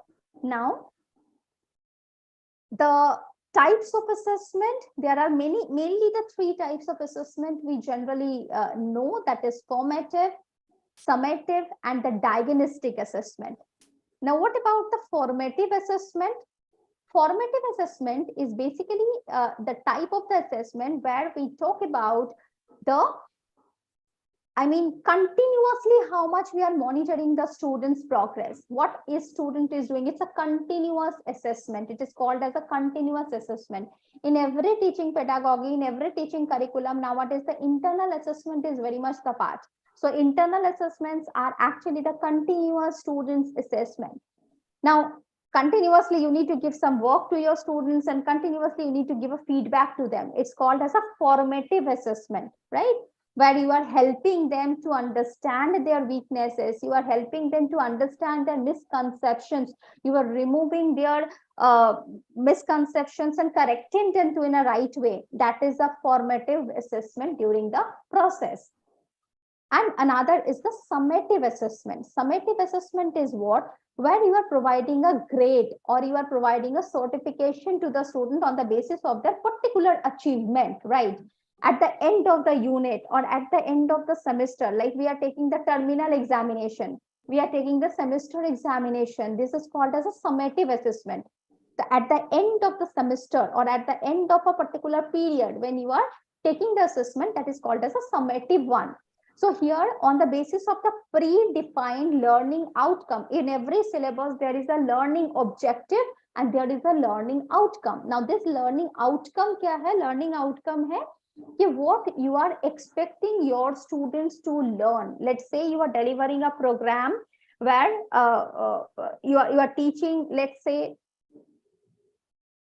Now, the types of assessment, there are mainly the three types of assessment we generally know, that is formative, summative, and the diagnostic assessment. Now, what about the formative assessment? Formative assessment is basically the type of the assessment where we talk about the, I mean, continuously how much we are monitoring the student's progress. What is student is doing? It's a continuous assessment. It is called as a continuous assessment. In every teaching pedagogy, in every teaching curriculum, nowadays the internal assessment is very much the part. So internal assessments are actually the continuous students assessment. Now, continuously you need to give some work to your students and continuously you need to give a feedback to them. It's called as a formative assessment, right? Where you are helping them to understand their weaknesses, you are helping them to understand their misconceptions, you are removing their misconceptions and correcting them to in a right way. That is a formative assessment during the process. And another is the summative assessment. Summative assessment is what? Where you are providing a grade or you are providing a certification to the student on the basis of their particular achievement, right? At the end of the unit or at the end of the semester, like we are taking the terminal examination, we are taking the semester examination. This is called as a summative assessment. At the end of the semester or at the end of a particular period, when you are taking the assessment, that is called as a summative one. So here, on the basis of the predefined learning outcome, in every syllabus, there is a learning objective and there is a learning outcome. Now, this learning outcome क्या है? Learning outcome है what you are expecting your students to learn. Let's say you are delivering a program where you are teaching, let's say,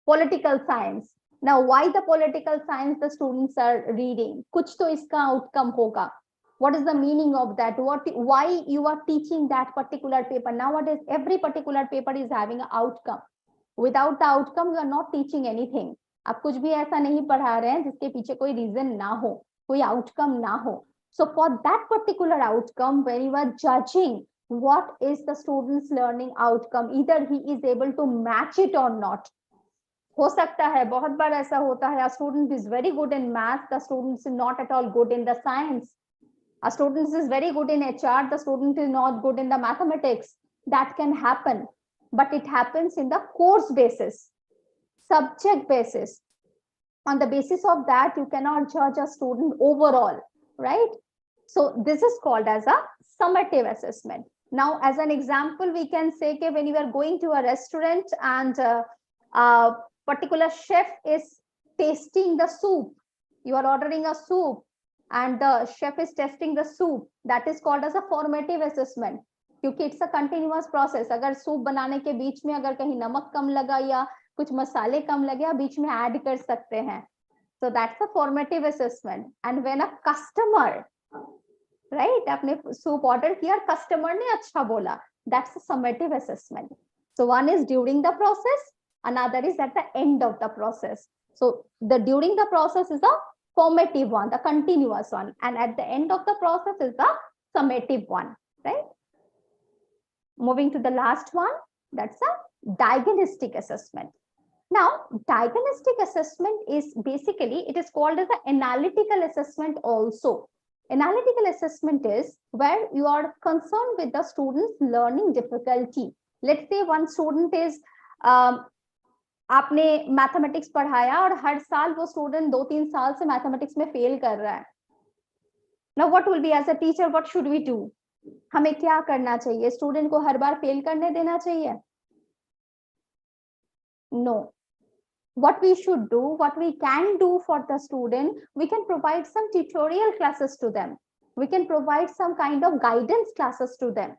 political science. Now, why the political science the students are reading? कुछ तो इसका outcome होगा. What is the meaning of that? Why you are teaching that particular paper? Nowadays, every particular paper is having an outcome. Without the outcome, you are not teaching anything. आप कुछ भी ऐसा नहीं पढ़ा रहे हैं जिसके पीछे कोई रीजन ना हो, कोई आउटकम ना हो. So for that particular outcome, when you are judging what is the student's learning outcome, either he is able to match it or not. हो सकता है बहुत बार ऐसा होता है, a student is very good in math, the student is not at all good in the science. A student is very good in HR, the student is not good in the mathematics. That can happen, but it happens in the course basis, subject basis. On the basis of that, you cannot judge a student overall, right? So this is called as a summative assessment. Now, as an example, we can say that when you are going to a restaurant and a particular chef is tasting the soup, you are ordering a soup and the chef is testing the soup, that is called as a formative assessment. क्योंकि it's a continuous process. अगर soup बनाने के बीच में अगर कहीं नमक कम लगा या कुछ मसाले कम लगे, आप बीच में ऐड कर सकते हैं. So that's a formative assessment. And when a customer, right, आपने soup order किया, customer ने अच्छा बोला, that's a summative assessment. So one is during the process, another is at the end of the process. So the during the process is the formative one, the continuous one, and at the end of the process is the summative one, right? Moving to the last one, that's a diagnostic assessment. Now, diagnostic assessment is basically, it is called as an analytical assessment also. Analytical assessment is where you are concerned with the student's learning difficulty. Let's say one student is, आपने mathematics पढ़ाया और हर साल वो student 2-3 साल से mathematics में fail कर रहा है. Now what will be, as a teacher, what should we do? हमें क्या करना चाहिए? स्टूडेंट को हर बार फेल करने देना चाहिए? No. What we should do, what we can do for the student, we can provide some tutorial classes to them. We can provide some kind of guidance classes to them,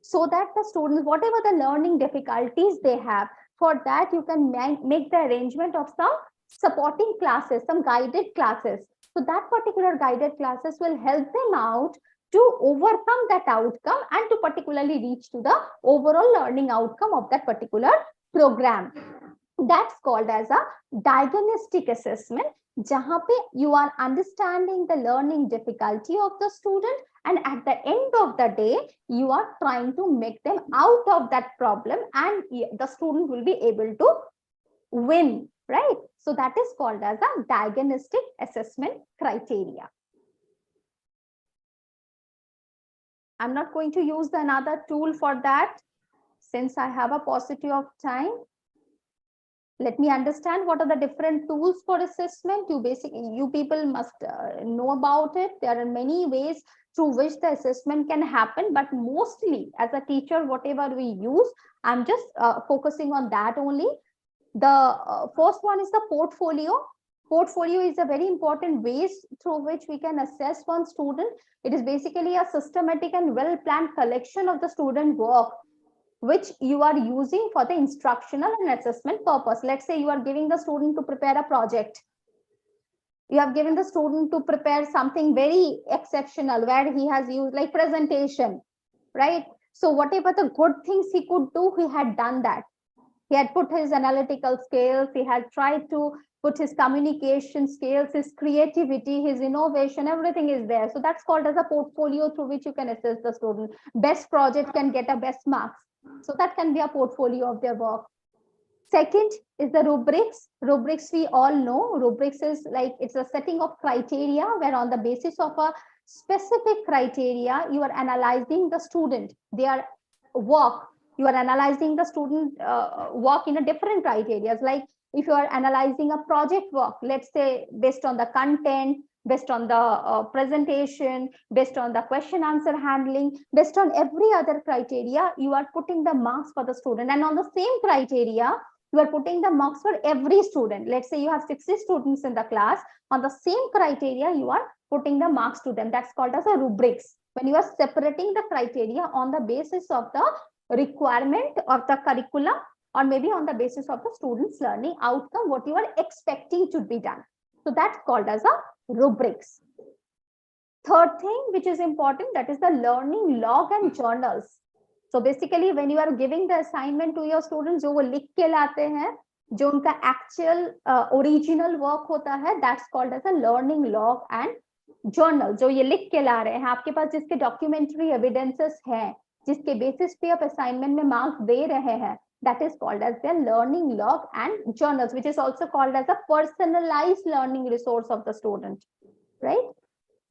so that the students, whatever the learning difficulties they have, for that you can make the arrangement of some supporting classes, some guided classes. So that particular guided classes will help them out to overcome that outcome and to particularly reach to the overall learning outcome of that particular program. That's called as a diagnostic assessment, jahan pe you are understanding the learning difficulty of the student, and at the end of the day you are trying to make them out of that problem, and the student will be able to win, right? So that is called as a diagnostic assessment criteria. I'm not going to use another tool for that since I have a paucity of time. Let me understand what are the different tools for assessment. You people must know about it. There are many ways through which the assessment can happen, but mostly as a teacher, whatever we use, I'm just focusing on that only. The first one is the portfolio. Portfolio is a very important ways through which we can assess one student. It is basically a systematic and well-planned collection of the student work, which you are using for the instructional and assessment purpose. Let's say you are giving the student to prepare a project. You have given the student to prepare something very exceptional where he has used like presentation, right? So whatever the good things he could do, he had done that. He had put his analytical skills, he had tried to put his communication skills, his creativity, his innovation, everything is there. So that's called as a portfolio through which you can assess the student. Best project can get a best marks. So that can be a portfolio of their work. Second is the rubrics. Rubrics, we all know. Rubrics is like, it's a setting of criteria where on the basis of a specific criteria, you are analyzing the student, their work. You are analyzing the student work in a different criteria. Like if you are analyzing a project work, let's say based on the content, based on the presentation, based on the question answer handling, based on every other criteria, you are putting the marks for the student. And on the same criteria, you are putting the marks for every student. Let's say you have 60 students in the class. On the same criteria, you are putting the marks to them. That's called as a rubrics. When you are separating the criteria on the basis of the requirement of the curriculum, or maybe on the basis of the student's learning outcome, what you are expecting to be done. So that's called as a rubrics. Third thing which is important, that is the learning log and journals. So basically when you are giving the assignment to your students, जो वो लिख के लाते हैं, जो उनका actual original work होता है, that's called as a learning log and journal. जो ये लिख के ला रहे हैं, आपके पास जिसके documentary evidences हैं, जिसके बेसिस पे आप असाइनमेंट में मार्क्स दे रहे हैं, that is called as their learning log and journals, which is also called as a personalized learning resource of the student, right?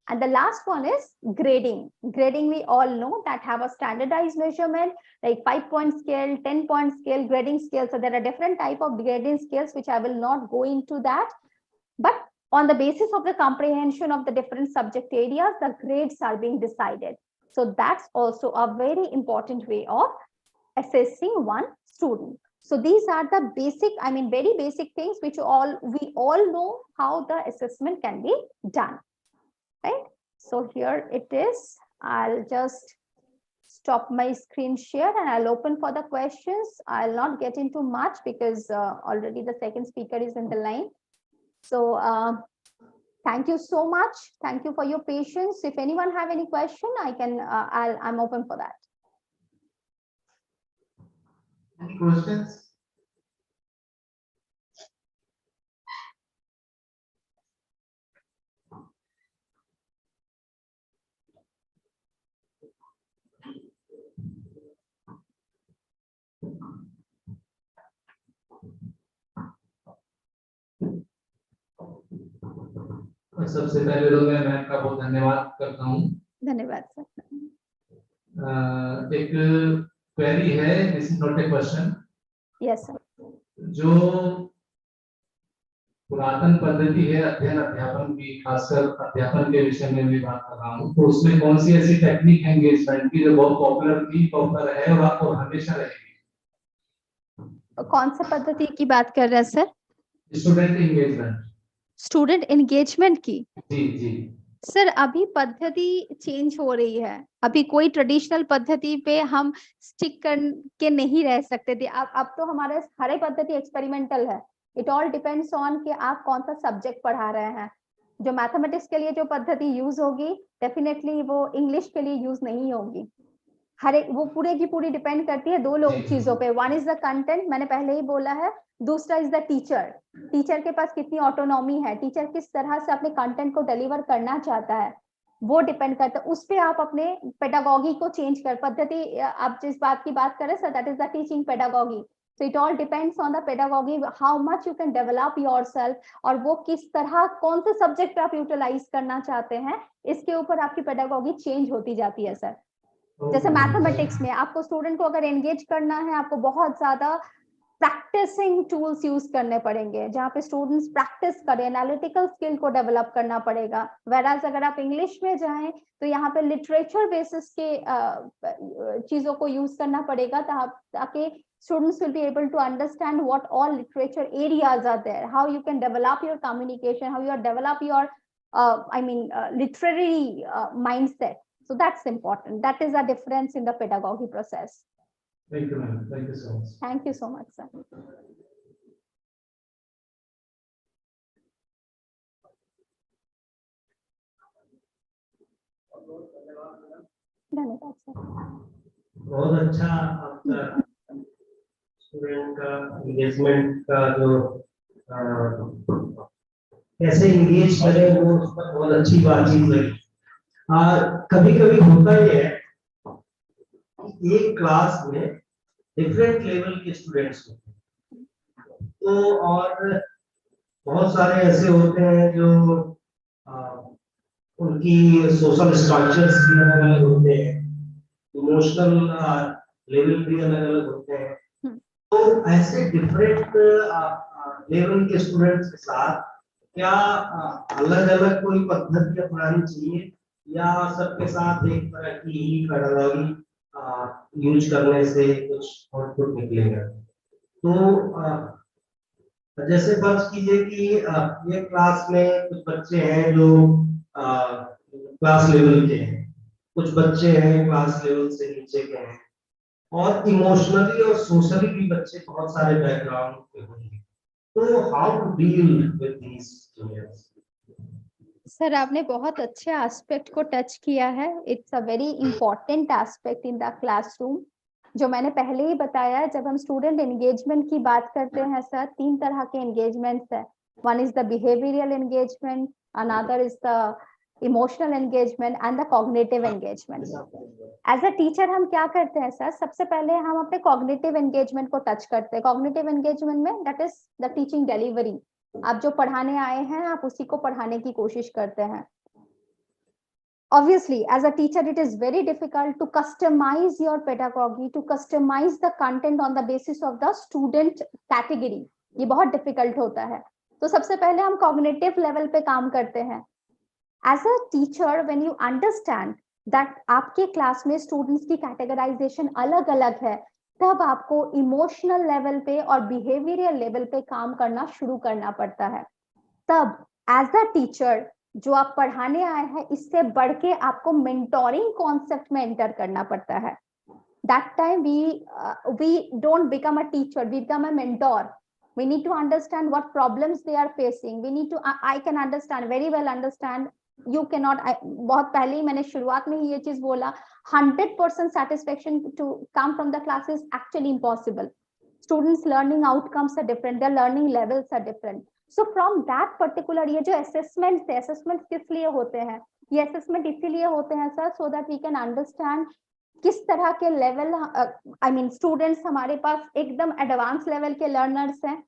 And the last one is grading. Grading, we all know that have a standardized measurement like 5-point scale, 10-point scale, grading scale. So there are different type of grading scales, which I will not go into that. But on the basis of the comprehension of the different subject areas, the grades are being decided. So that's also a very important way of assessing one student. So these are the basic, I mean, very basic things which we all know how the assessment can be done, right? So here it is. I'll just stop my screen share and I'll open for the questions. I'll not get into much because already the second speaker is in the line. So thank you so much. Thank you for your patience. If anyone have any question, I'm open for that. Any questions? सबसे पहले तो मैं ma'am का बहुत धन्यवाद करता हूँ। धन्यवाद सर। एक क्वेरी है, this is not a question. Yes sir. जो पुरातन पद्धति है अध्ययन अध्यापन की, खासकर अध्यापन के विषय में भी बात कर रहा हूँ, तो उसमें कौन सी ऐसी टेक्निक एंगेजमेंट की जो बहुत पॉपुलर थी, पॉपुलर है और आपको हमेशा रहेगी? कौन सा पद्धति की बात कर रहे हैं sir? Student engagement. Student engagement की? जी जी सर, अभी पद्धति चेंज हो रही है। अभी कोई ट्रेडिशनल पद्धति पे हम स्टिक करके नहीं रह सकते थे। अब तो हमारे हर पद्धति एक्सपेरिमेंटल है। इट ऑल डिपेंड्स ऑन कि आप कौन सा सब्जेक्ट पढ़ा रहे हैं। जो मैथमेटिक्स के लिए जो पद्धति यूज होगी, डेफिनेटली वो इंग्लिश के लिए यूज नहीं होगी। हर एक वो पूरे की पूरी डिपेंड करती है दो लोग चीजों पे। वन इज द कंटेंट, मैंने पहले ही बोला है। दूसरा इज द टीचर। टीचर के पास कितनी ऑटोनॉमी है, टीचर किस तरह से अपने कंटेंट को डिलीवर करना चाहता है, वो डिपेंड करता है। उस पे आप अपने पेडागॉगी को चेंज कर, पद्धति आप जिस बात की बात करें sir, that is the teaching pedagogy. So it all depends on the pedagogy, how much you can develop yourself, और वो किस तरह कौन से सब्जेक्ट पे आप यूटिलाइज करना चाहते हैं, इसके ऊपर आपकी पेडागॉगी चेंज होती जाती है सर। जैसे मैथमेटिक्स में आपको स्टूडेंट को अगर एंगेज करना है, आपको बहुत ज्यादा प्रैक्टिसिंग टूल्स यूज करने पड़ेंगे, जहाँ पे स्टूडेंट्स प्रैक्टिस करें, एनालिटिकल स्किल को डेवलप करना पड़ेगा। वेराज अगर आप इंग्लिश में जाएं तो यहाँ पे लिटरेचर बेसिस के चीजों को यूज करना पड़ेगा, ताकि students will be able to understand what all literature areas are there, how you can develop your communication, how you develop your literary mindset. So that's important. That is a difference in the pedagogy process. Thank you ma'am, thank you so much. Thank you so much sir. धन्यवाद sir. बहुत अच्छा आपका student का engagement का जो कैसे engage करें, वो उस पर बहुत अच्छी बातचीत रही। कभी कभी होता ही है कि एक क्लास में डिफरेंट लेवल के स्टूडेंट्स होते हैं, तो और बहुत सारे ऐसे होते हैं जो उनकी सोशल स्ट्रक्चर्स भी अलग अलग होते हैं, इमोशनल लेवल भी अलग अलग होते हैं। तो ऐसे डिफरेंट लेवल के स्टूडेंट्स के साथ क्या अलग अलग कोई पद्धति अपनानी चाहिए, या सबके साथ एक तरह की ही पेडागॉजी यूज करने से कुछ आउटपुट निकलेगा? तो जैसे फर्ज कीजिए कि ये क्लास में कुछ बच्चे हैं जो क्लास लेवल के हैं, कुछ बच्चे हैं क्लास लेवल से नीचे के हैं, और इमोशनली और सोशली भी बच्चे बहुत सारे बैकग्राउंड के होंगे। तो how to deal with these students? Sir, आपने बहुत अच्छे एस्पेक्ट को टच किया है। It's a very important aspect in the classroom, जो मैंने पहले ही बताया। जब हम स्टूडेंट एंगेजमेंट की बात करते हैं सर, 3 तरह के एंगेजमेंट्स है। One is the behavioural engagement, another is the emotional engagement and the cognitive engagement. As a teacher हम क्या करते हैं सर, सबसे पहले हम अपने कॉग्निटिव एंगेजमेंट को टच करते हैं। कॉग्निटिव एंगेजमेंट में that is the teaching delivery. आप जो पढ़ाने आए हैं आप उसी को पढ़ाने की कोशिश करते हैं। Obviously, as a teacher, it is very difficult to customize your pedagogy, to customize the content on the basis of the student category. ये बहुत difficult होता है। तो सबसे पहले हम cognitive level पे काम करते हैं। As a teacher, when you understand that आपके क्लास में students की categorization अलग अलग है, तब आपको emotional level पे और behavioral level पे काम करना शुरू करना पड़ता है। तब as a teacher जो आप पढ़ाने आए हैं, इससे बढ़ के आपको मेंटोरिंग कॉन्सेप्ट में एंटर करना पड़ता है। That time we don't become a teacher, we become a mentor. We need to understand what problems they are facing. We need to, I can understand very well understand, you can not. बहुत पहले ही मैंने शुरुआत में ही ये चीज बोला, 100% satisfaction to come from the class is actually impossible. Students learning outcomes are different, their learning levels are different. So from that particular, ये जो assessments है, assessments किस लिए होते हैं? ये assessment इसीलिए होते हैं sir, so that we can understand किस तरह के लेवल, I mean students हमारे पास एकदम एडवांस लेवल के लर्नर्स हैं,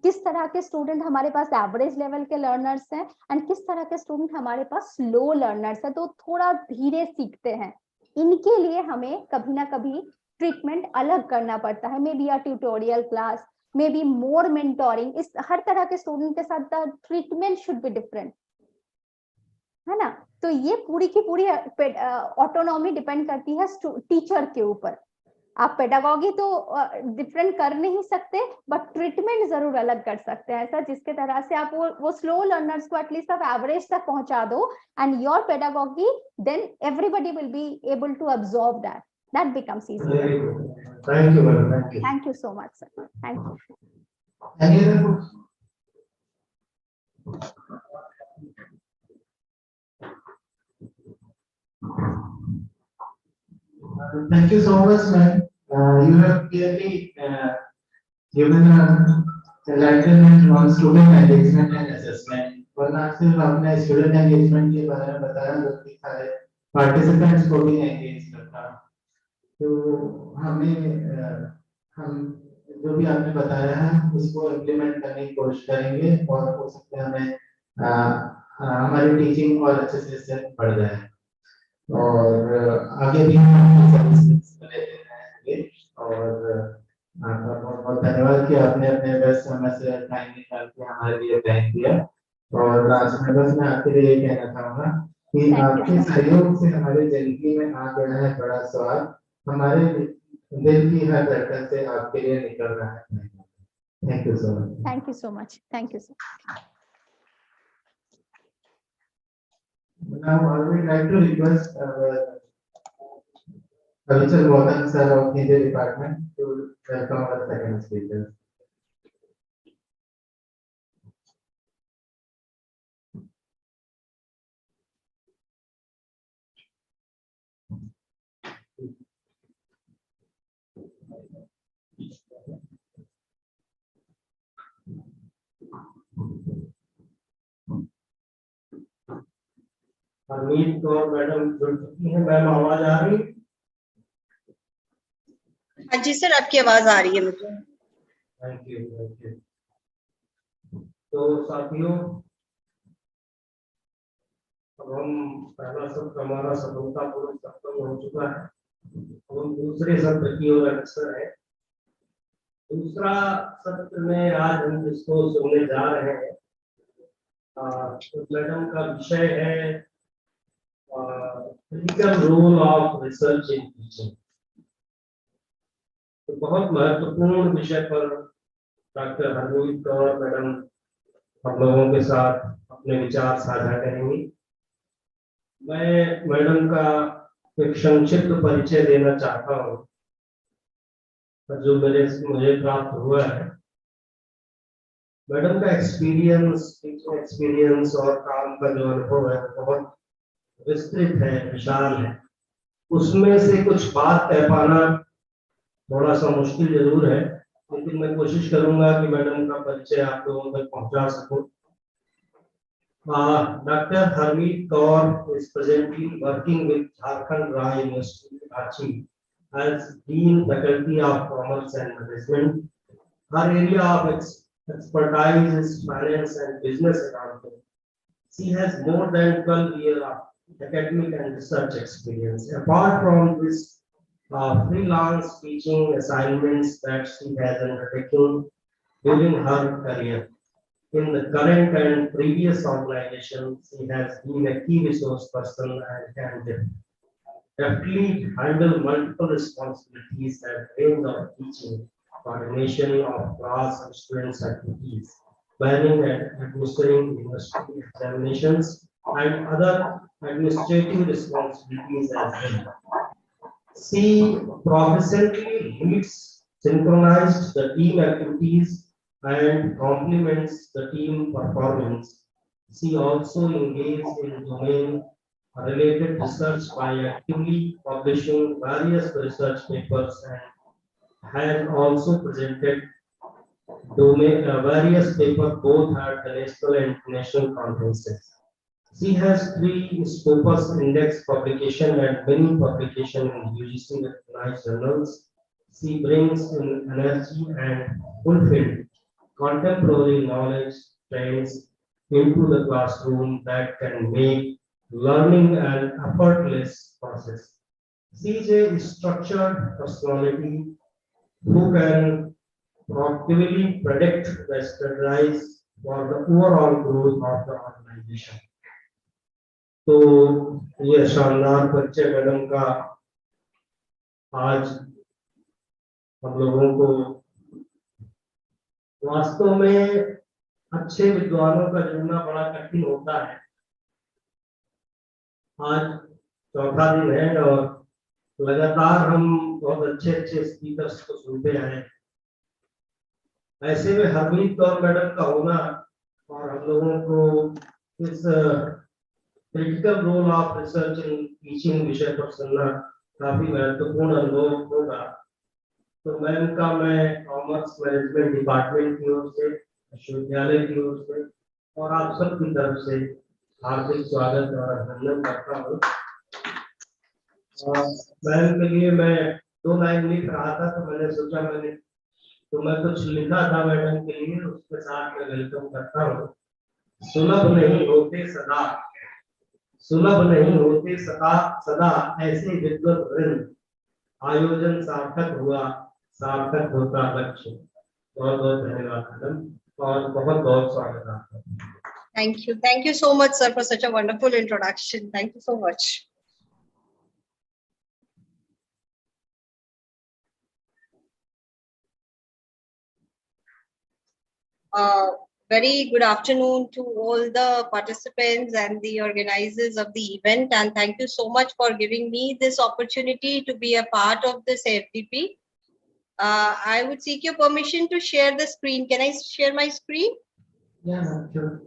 किस तरह के स्टूडेंट हमारे पास एवरेज लेवल के लर्नर्स हैं, एंड किस तरह के स्टूडेंट हमारे पास लो लर्नर्स हैं, तो थोड़ा धीरे सीखते हैं। इनके लिए हमें कभी ना कभी ट्रीटमेंट अलग करना पड़ता है। May be a tutorial class, may be more mentoring. इस हर तरह के स्टूडेंट के साथ ट्रीटमेंट शुड बी डिफरेंट, है ना। तो ये पूरी की पूरी ऑटोनॉमी डिपेंड करती है टीचर के ऊपर। आप पेडागॉगी तो डिफरेंट कर नहीं सकते, बट ट्रीटमेंट जरूर अलग कर सकते हैं सर, जिसके तरह से आप वो स्लो लर्नर्स को एटलीस्ट आप एवरेज तक पहुंचा दो, and your pedagogy then everybody will be able to absorb that, that becomes easier. Thank you, madam. Thank you. Thank you so much sir, thank you. Any other books? Thank you so much, ma'am. You have clearly given enlightenment on student engagement and assessment. और ना सिर्फ आपने student engagement के बारे में बताया, बल्कि सारे पार्टिसिपेंट्स को भी एंगेज करना। तो हमें हम जो भी आपने बताया है उसको इम्प्लीमेंट करने की कोशिश करेंगे, और हो सकता है हमें हमारी टीचिंग और अच्छे से बढ़ जाए, और आगे भी हम सर्विसेज लेते रहेंगे। और आपका बहुत बहुत धन्यवाद कि आपने अपने व्यस्त समय से टाइम निकाल के हमारे लिए टाइम दिया। और लास्ट में बस मैं आपके लिए ये कहना चाहूँगा कि आपके सहयोग से हमारे जिंदगी में आ गया है बड़ा स्वाद, हमारे दिल की हर धड़कन से आपके लिए निकल रहा है। Thank you so much. Thank you so much, thank you so much. Now I would like to request Culture Gautam sir of Media Department to welcome our second speaker. Harmeet Kaur madam जुड़ चुकी है। मैम आवाज आ रही है? हाँ जी sir, आपकी आवाज आ रही है मुझे। Thank you, thank you. तो साथियों, अब हम पहला सत्र हमारा सफलतापूर्वक खत्म हो चुका है। अब हम दूसरे सत्र की ओर अग्रसर है। दूसरा सत्र में आज हम जिसको सुनने जा रहे हैं, तो मैडम का विषय है critical role of research in teaching. तो बहुत महत्वपूर्ण विषय पर डॉक्टर हरमीत कौर मैडम हम लोगों के साथ अपने विचार साझा करेंगी। मैं मैडम का एक संक्षिप्त परिचय देना चाहता हूँ जो मुझे प्राप्त हुआ है। मैडम का एक्सपीरियंस और काम का जो अनुभव है बहुत विस्तृत है, विशाल है। उसमें से कुछ बात कह पाना थोड़ा सा मुश्किल जरूर है, लेकिन मैं कोशिश करूंगा कि मैडम का परिचय आप लोगों तक पहुंचा सकूं। Dr. Harmeet Kaur is presently working with Jharkhand Rai University, Ranchi, as Dean Faculty of Commerce and Management. Her area of expertise is finance and business accounting. She has more than 12 years of academic and research experience. Apart from this, freelance teaching assignments that she has undertaken during her career. In the current and previous organization, she has been a key resource person and can deftly handle multiple responsibilities that range of teaching, coordination of class and students' activities, planning and administering university examinations, and other administrative responsibilities as well. She proficiently leads, synchronized the team activities, and complements the team performance. She also engaged in domain related research by actively publishing various research papers and has also presented various papers both at the national and international conferences. She has 3 Scopus Index publication and many publications in UGC recognized journals. She brings in energy and fulfilled contemporary knowledge trends into the classroom that can make learning an effortless process. She is a structured personality who can proactively predict the strategies for the overall growth of the organization. तो ये शानदार परिचय madam का आज हम लोगों को वास्तव में अच्छे विद्वानों का चुनना बड़ा कठिन होता है। आज चौथा दिन है और लगातार हम बहुत अच्छे अच्छे स्पीकर्स को सुनते आए। ऐसे में हरमीत कौर मैडम का होना और हम लोगों को इस critical role of research in teaching विषय पर सुनना काफी महत्वपूर्ण अनुभव होगा। तो मैम का मैं कॉमर्स मैनेजमेंट डिपार्टमेंट की ओर से, विश्वविद्यालय की ओर से और आप सबकी तरफ से हार्दिक स्वागत और अभिनंदन करता हूँ। मैम के लिए मैं 2 लाइन लिख रहा था तो मैंने सोचा मैं कुछ लिखा था मैडम के लिए, उसके साथ मैं वेलकम करता हूँ। सुलभ नहीं होते सदा, सुलभ नहीं होते सदा सदा ऐसे विद्वत वृंद, आयोजन सार्थक हुआ, सार्थक होता लक्ष्य। बहुत बहुत धन्यवाद मैडम और बहुत बहुत स्वागत आपका। Thank you so much, sir, for such a wonderful introduction. Thank you so much. Very good afternoon to all the participants and the organizers of the event, and thank you so much for giving me this opportunity to be a part of this FDP. I would seek your permission to share the screen. Can I share my screen? Yeah, sure.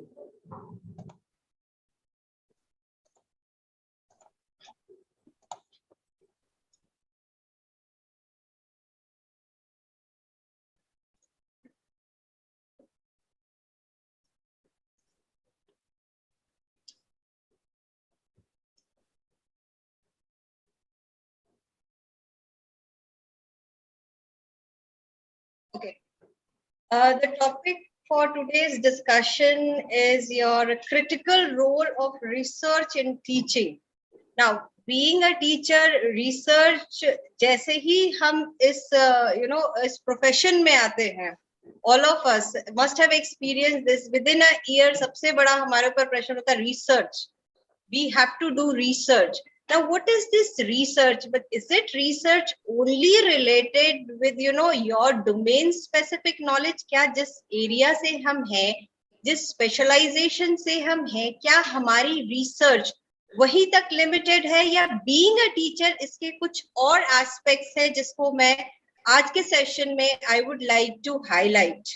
Okay. The topic for today's discussion is your critical role of research in teaching. Now, being a teacher, research जैसे ही हम इस इस profession में आते हैं, all of us must have experienced this. Within a year, सबसे बड़ा हमारे ऊपर pressure होता है research. We have to do research. Now, what is this research? But is it research only related with your domain specific knowledge? क्या जिस area से हम हैं, जिस specialization से हम हैं, क्या हमारी research वही तक limited है या being a teacher इसके कुछ और aspects है जिसको मैं आज के session में I would like to highlight.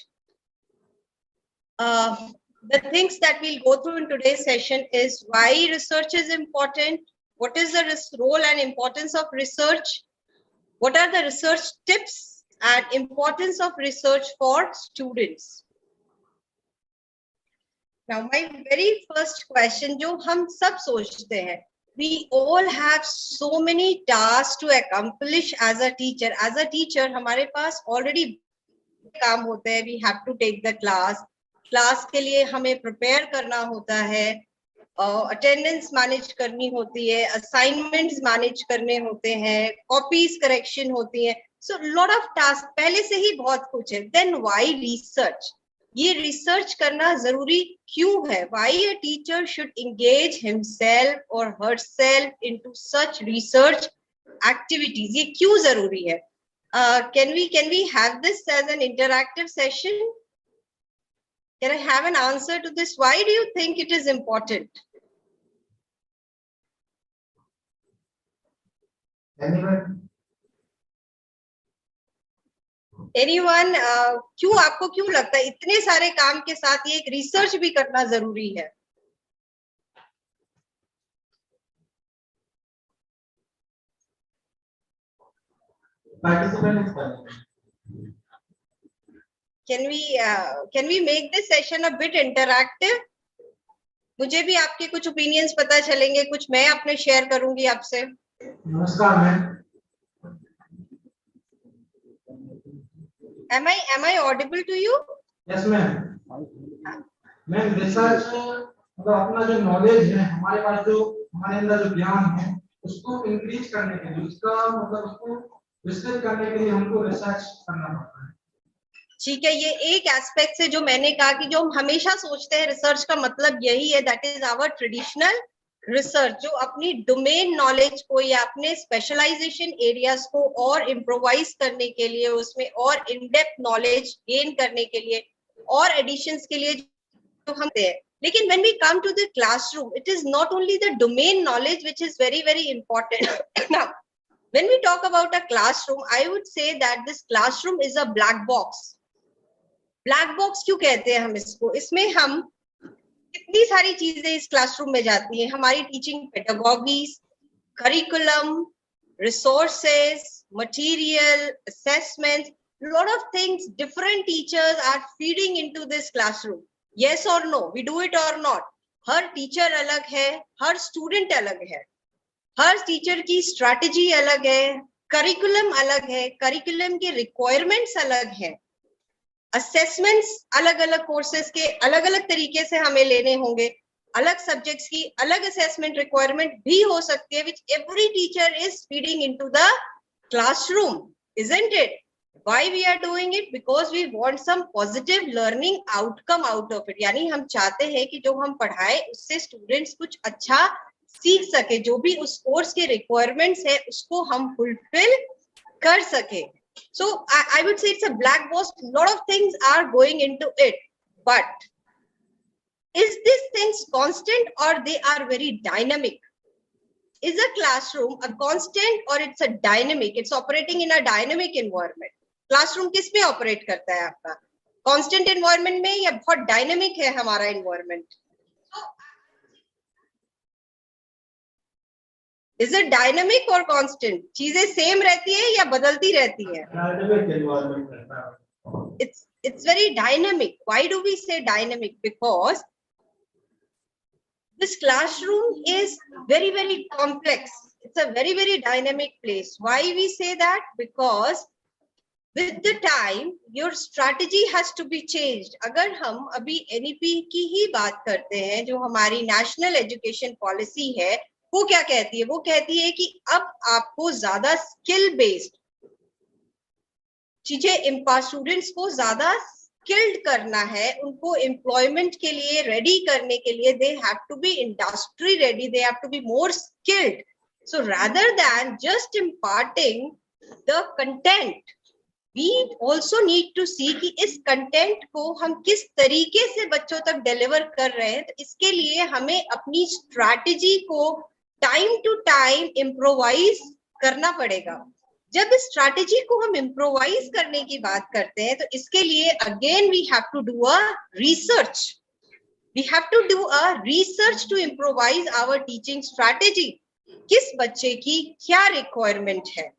The things that we'll go through in today's session is why research is important, what is the role and importance of research, what are the research tips and importance of research for students. Now, my very first question, जो हम सब सोचते हैं, we all have so many tasks to accomplish as a teacher. As a teacher, हमारे पास already काम होते हैं. We have to take the class. Class के लिए हमें प्रिपेयर करना होता है, अटेंडेंस मैनेज करनी होती है, असाइनमेंट्स मैनेज करने होते हैं, कॉपीज करेक्शन होती है. सो लॉट ऑफ टास्क, पहले से ही बहुत कुछ है. Then why research? ये रिसर्च करना जरूरी क्यों है? Why a teacher should engage himself और herself into such research activities? ये क्यों जरूरी है? Can we have this as an interactive session? Can I have an answer to this? Why do you think it is important? Anyone? क्यों, आपको क्यों लगता है इतने सारे काम के साथ ये एक रिसर्च भी करना जरूरी है? Can we make this session a bit interactive? मुझे भी आपके कुछ ओपिनियंस पता चलेंगे, कुछ मैं अपने शेयर करूंगी आपसे. नमस्कार ma'am. Am I audible to you? Yes ma'am. Ma'am research मतलब अपना जो नॉलेज है, हमारे पास जो हमारे अंदर जो ज्ञान है उसको इंक्रीज करने के लिए, उसका मतलब उसको विस्तृत करने के लिए हमको रिसर्च करना पड़ता है. ठीक है, ये एक एस्पेक्ट है जो मैंने कहा कि जो हम हमेशा सोचते हैं रिसर्च का मतलब यही है, that is our traditional research, जो अपनी डोमेन नॉलेज को या अपने स्पेशलाइजेशन एरियाज को और इम्प्रोवाइज करने के लिए, उसमें और इन डेप्थ नॉलेज गेन करने के लिए और एडिशंस के लिए जो हम हैं. लेकिन when we come to the classroom, it is not only the domain knowledge which is very very important. Now, when we talk about a classroom, I would say that this classroom is a black box. Black box क्यों कहते हैं हम इसको? इसमें हम कितनी सारी चीजें इस क्लासरूम में जाती हैं. हमारी teaching pedagogies, curriculum, resources, material, assessment, lot of things different teachers are feeding into this classroom. Yes or no? We do it or not? Her teacher अलग है, हर स्टूडेंट अलग है, हर टीचर की स्ट्रैटेजी अलग है, करिकुलम अलग है, करिकुलम के रिक्वायरमेंट्स अलग है, असेसमेंट्स अलग अलग कोर्सेज के अलग अलग तरीके से हमें लेने होंगे, अलग सब्जेक्ट्स की अलग असेसमेंट रिक्वायरमेंट भी हो सकती है, which every teacher is feeding into the classroom, isn't it? Why we are doing it? Because we want some positive learning outcome out of it. यानी हम चाहते हैं कि जो हम पढ़ाएं उससे स्टूडेंट्स कुछ अच्छा सीख सके, जो भी उस कोर्स के रिक्वायरमेंट्स है उसको हम फुलफिल कर सके. So I would say it's a black box. A lot of things are going into it, but is this things constant or they are very dynamic? Is a classroom a constant or it's a dynamic? It's operating in a dynamic environment. Classroom किस पे operate करता है आपका? constant environment में या बहुत dynamic है हमारा environment? Is it dynamic or constant? चीजें सेम रहती है या बदलती रहती है? Dynamic environment रहता है. It's very dynamic. Why do we say dynamic? Because this classroom is very very complex. It's a very very dynamic place. Why we say that? Because with the time your strategy has to be changed. अगर हम अभी NEP की ही बात करते हैं, जो हमारी national education policy है, वो क्या कहती है? वो कहती है कि अब आपको ज्यादा स्किल बेस्ड चीजें, स्टूडेंट्स को ज्यादा स्किल्ड करना है, उनको एम्प्लॉयमेंट के लिए रेडी करने के लिए they have to be industry ready, they have to be more skilled. So rather than just imparting the content, we also need to see कि इस कंटेंट को हम किस तरीके से बच्चों तक डिलीवर कर रहे हैं. तो इसके लिए हमें अपनी स्ट्रैटेजी को टाइम टू टाइम इम्प्रोवाइज करना पड़ेगा. जब इस स्ट्रैटेजी को हम इम्प्रोवाइज करने की बात करते हैं तो इसके लिए again we have to do a research. We have to do a research to improvise our teaching strategy. किस बच्चे की क्या रिक्वायरमेंट है,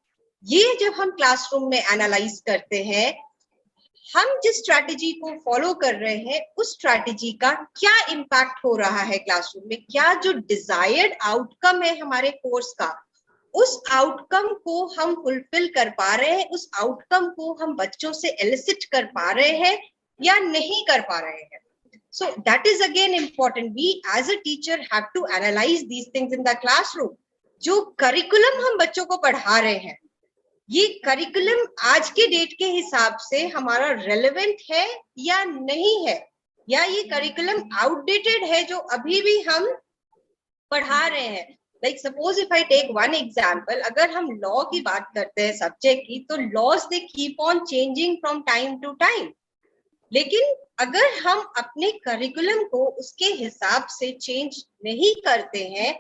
ये जब हम क्लासरूम में एनालाइज करते हैं, हम जिस स्ट्रैटेजी को फॉलो कर रहे हैं उस स्ट्रैटेजी का क्या इम्पैक्ट हो रहा है क्लासरूम में, क्या जो डिजायर्ड आउटकम है हमारे कोर्स का, उस आउटकम को हम फुलफिल कर पा रहे हैं, उस आउटकम को हम बच्चों से एलिसिट कर पा रहे हैं या नहीं कर पा रहे हैं. So that is again important. We as a teacher have to analyze these things in the classroom. जो करिकुलम हम बच्चों को पढ़ा रहे हैं, ये करिकुलम आज के डेट के हिसाब से हमारा रेलेवेंट है या नहीं है, या ये करिकुलम आउटडेटेड है जो अभी भी हम पढ़ा रहे हैं. Like suppose if I take one example, अगर हम लॉ की बात करते हैं सब्जेक्ट की, तो laws they keep on changing from time to time. लेकिन अगर हम अपने करिकुलम को उसके हिसाब से चेंज नहीं करते हैं,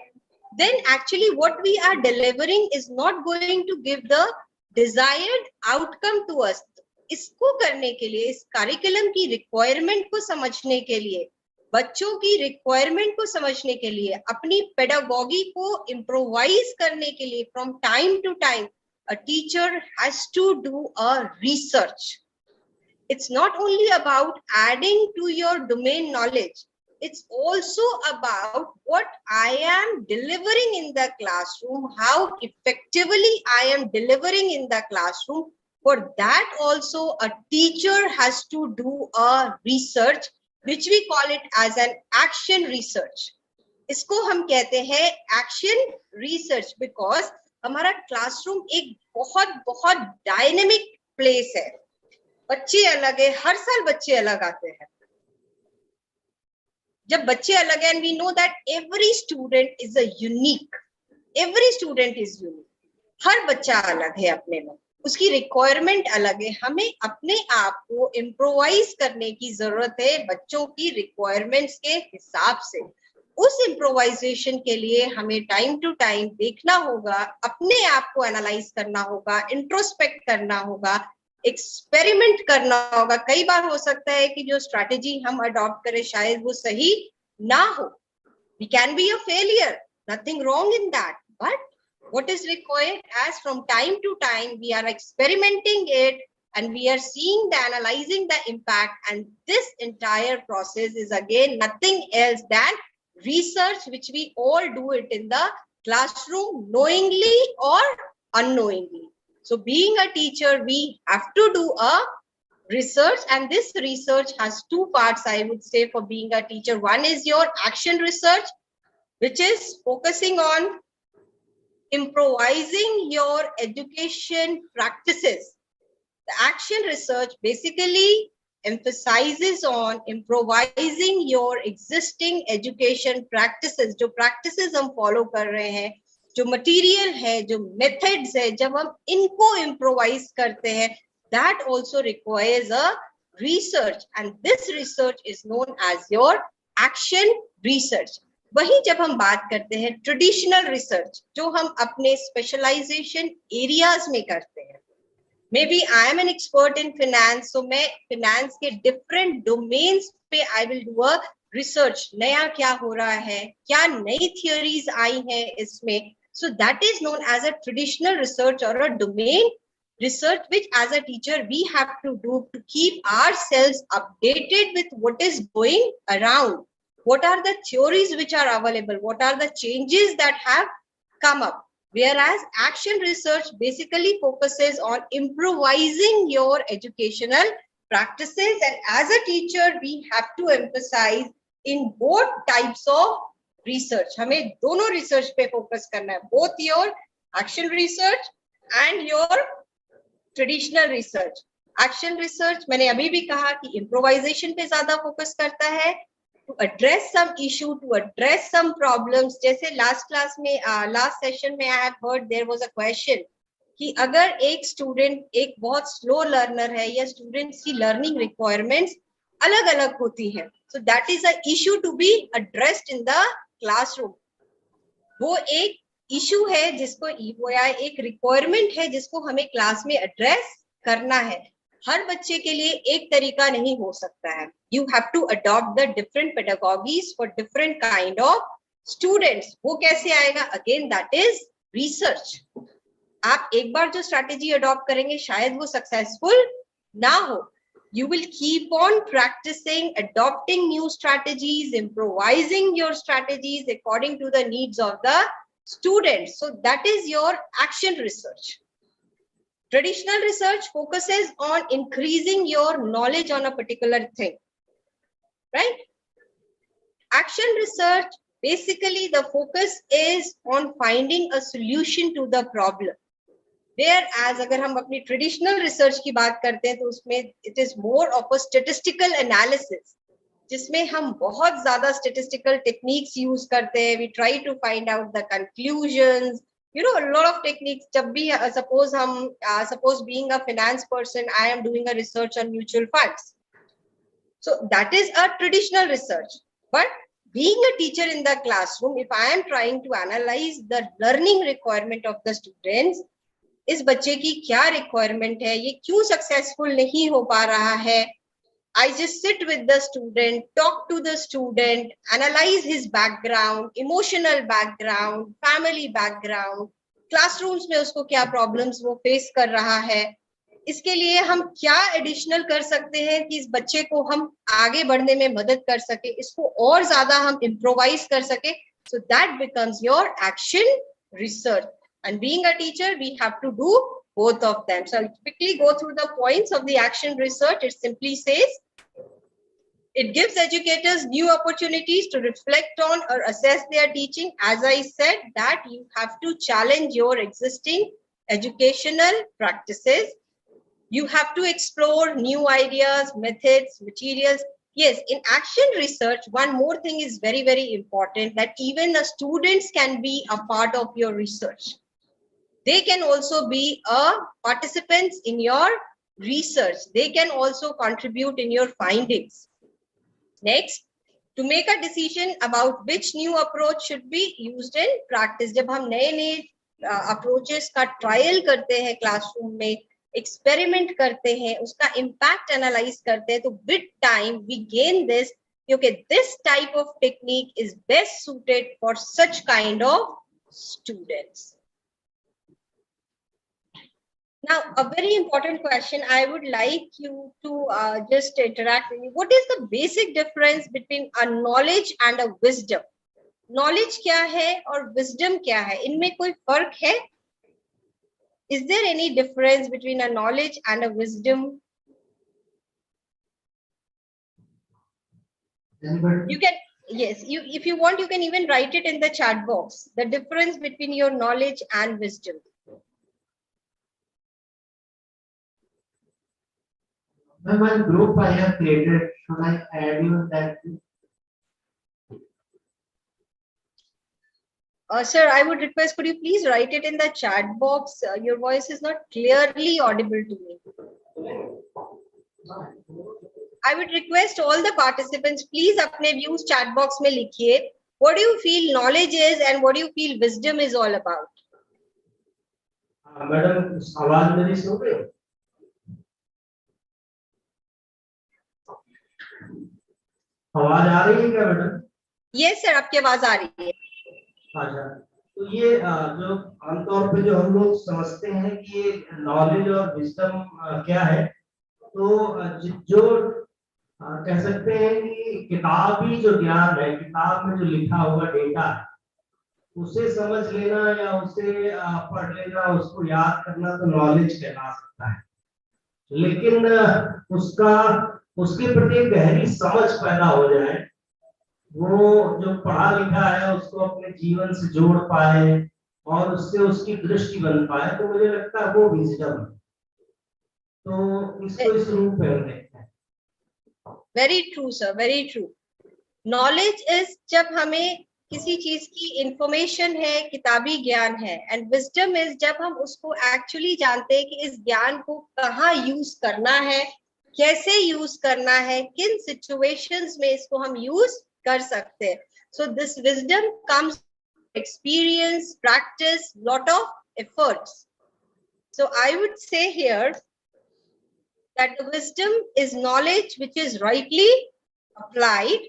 then actually what we are delivering is not going to give the desired outcome to us. इसको करने के लिए, इस करिकुलम की रिक्वायरमेंट को समझने के लिए, बच्चों की रिक्वायरमेंट को समझने के लिए, अपनी पेडागोगी को इम्प्रोवाइज करने के लिए from time to time, a teacher has to do a research. It's not only about adding to your domain knowledge, it's also about what I am delivering in the classroom, how effectively I am delivering in the classroom. For that also a teacher has to do a research, which we call it as an action research. इसको हम कहते हैं action research because हमारा classroom एक बहुत बहुत dynamic place है. बच्चे अलग है, हर साल बच्चे अलग आते हैं. जब बच्चे अलग हैं, we know that every student is a unique, every student is unique. हर बच्चा अलग है अपने में, उसकी रिक्वायरमेंट अलग है. हमें अपने आप को इम्प्रोवाइज करने की जरूरत है बच्चों की रिक्वायरमेंट्स के हिसाब से. उस इम्प्रोवाइजेशन के लिए हमें टाइम टू टाइम देखना होगा, अपने आप को एनालाइज करना होगा, इंट्रोस्पेक्ट करना होगा, एक्सपेरिमेंट करना होगा. कई बार हो सकता है कि जो स्ट्रैटेजी हम अडॉप्ट करें शायद वो सही ना हो. We can be a failure, nothing wrong in that, but what is required as from time to time we are experimenting it and we are seeing the analyzing the impact, and this entire process is again nothing else than research, which we all do it in the classroom knowingly or unknowingly. So being a teacher, we have to do a research, and this research has two parts, I would say, for being a teacher. One is your action research, which is focusing on improvising your education practices. The action research basically emphasizes on improvising your existing education practices. जो practices हम follow कर रहे हैं, जो material है, जो methods है, जब हम इनको improvise करते हैं, that also requires a research, and this research is known as your action research. वही जब हम बात करते हैं ट्रेडिशनल रिसर्च, जो हम अपने स्पेशलाइजेशन एरियाज में करते हैं. Maybe I am an expert in finance, so मैं फाइनेंस के डिफरेंट डोमेन्स पे I will do a research. नया क्या हो रहा है, क्या नई थियोरीज आई हैं इसमें. So that is known as a traditional research और a domain research, which as a teacher we have to do to keep ourselves updated with what is going around. What are the theories which are available? What are the changes that have come up? Whereas action research basically focuses on improvising your educational practices, and as a teacher we have to emphasize in both types of research. हमें दोनों research पे focus करना है, both your action research and your traditional research. Action research मैंने अभी भी कहा कि improvisation पे ज्यादा focus करता है, to address some issue, to address some problems. जैसे last class में last session में I have heard there was a question कि अगर एक student एक बहुत slow learner है या students की learning requirements अलग अलग होती हैं, so that is a issue to be addressed in the classroom. वो एक इशू है जिसको, वो या एक रिक्वायरमेंट है जिसको हमें क्लास में एड्रेस करना है. हर बच्चे के लिए एक तरीका नहीं हो सकता है. You have to adopt the different pedagogies for different kind of students. वो कैसे आएगा? Again that is research. आप एक बार जो स्ट्रैटेजी अडॉप्ट करेंगे शायद वो सक्सेसफुल ना हो. You will keep on practicing, adopting new strategies, improvising your strategies according to the needs of the students. So that is your action research. Traditional research focuses on increasing your knowledge on a particular thing, right? Action research, basically the focus is on finding a solution to the problem. Whereas अगर हम अपनी traditional research की बात करते हैं तो उसमें it is more of a statistical analysis, जिसमें हम बहुत ज़्यादा statistical techniques use करते हैं. We try to find out the conclusions. You know, a lot of techniques. जब भी suppose being a finance person, I am doing a research on mutual funds. So that is a traditional research. But being a teacher in the classroom, if I am trying to analyze the learning requirement of the students, इस बच्चे की क्या requirement है, ये क्यों successful नहीं हो पा रहा है, I just sit with the student, talk to the student, analyze his background, emotional background, family background, classrooms में उसको क्या problems वो face कर रहा है, इसके लिए हम क्या एडिशनल कर सकते हैं कि इस बच्चे को हम आगे बढ़ने में मदद कर सके, इसको और ज्यादा हम इम्प्रोवाइज कर सके. So that becomes your action research. And being a teacher, we have to do both of them. So I'll quickly go through the points of the action research. It simply says, it gives educators new opportunities to reflect on or assess their teaching. As I said, that you have to challenge your existing educational practices. You have to explore new ideas, methods, materials. Yes, in action research, one more thing is very, very important, that even the students can be a part of your research. They can also be participants in your research. They can also contribute in your findings. Next, to make a decision about which new approach should be used in practice. जब हम नए approaches का trial करते हैं classroom में, experiment करते हैं, उसका impact analyze करते हैं, तो with time we gain this. Okay, this type of technique is best suited for such kind of students. Now, a very important question I would like you to just interact with me. What is the basic difference between a knowledge and a wisdom? Knowledge क्या है और wisdom क्या है? इनमें कोई फर्क है? Is there any difference between a knowledge and a wisdom? Anybody? You can, yes, if you want, you can even write it in the chat box. The difference between your knowledge and wisdom. One group I have created, should I add you in that? Sir, I would request, could you please write it in the chat box? Your voice is not clearly audible to me. I would request all the participants, please अपने views chat box में लिखिए. What do you feel knowledge is and what do you feel wisdom is all about? Madam आवाज मेरी सुन रहे हो? आवाज आ रही है क्या मैडम? Yes sir, आपकी आवाज आ रही है. अच्छा, तो ये जो आमतौर पे जो हम लोग समझते हैं कि ये नॉलेज और विजडम क्या है, तो जो कह सकते हैं कि किताबी जो ज्ञान है, किताब में जो लिखा हुआ डेटा है, उसे समझ लेना या उसे पढ़ लेना, उसको याद करना तो नॉलेज कहला सकता है. लेकिन उसके प्रति एक गहरी समझ पैदा हो जाए, वो जो पढ़ा लिखा है उसको अपने जीवन से जोड़ पाए और उससे उसकी दृष्टि बन पाए, तो मुझे लगता है वो विजडम है. तो इसको इस रूप में हम देखते हैं. Very true sir, very true. Knowledge is जब हमें किसी चीज की इंफॉर्मेशन है, किताबी ज्ञान है, एंड विजडम इज जब हम उसको एक्चुअली जानते हैं कि इस ज्ञान को कहाँ यूज करना है, कैसे यूज करना है, किन सिचुएशंस में इसको हम यूज कर सकते हैं. So this wisdom comes experience, practice, lot of efforts. So I would say here that the wisdom is knowledge which is rightly applied,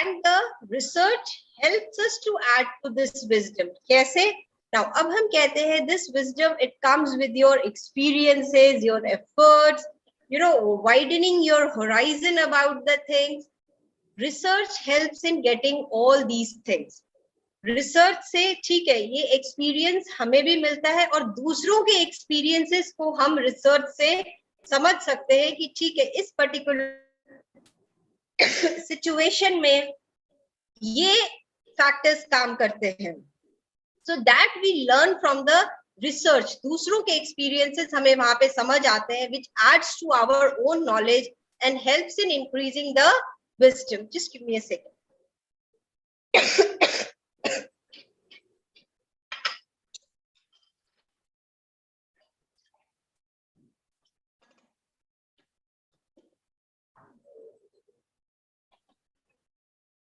and the research helps us to add to this wisdom. कैसे? Now अब हम कहते हैं this wisdom, it comes with your experiences, your efforts, widening your horizon about the things. Research helps in getting all these things. Research से ठीक है, ये experience हमें भी मिलता है और दूसरों के एक्सपीरियंसेस को हम रिसर्च से समझ सकते हैं कि ठीक है, इस पर्टिकुलर सिचुएशन में ये फैक्टर्स काम करते हैं. So that we learn from the research. दूसरों के एक्सपीरियंसेस हमें वहां पे समझ आते हैं, which aids to our own knowledge and helps in increasing the wisdom. Just give me a second.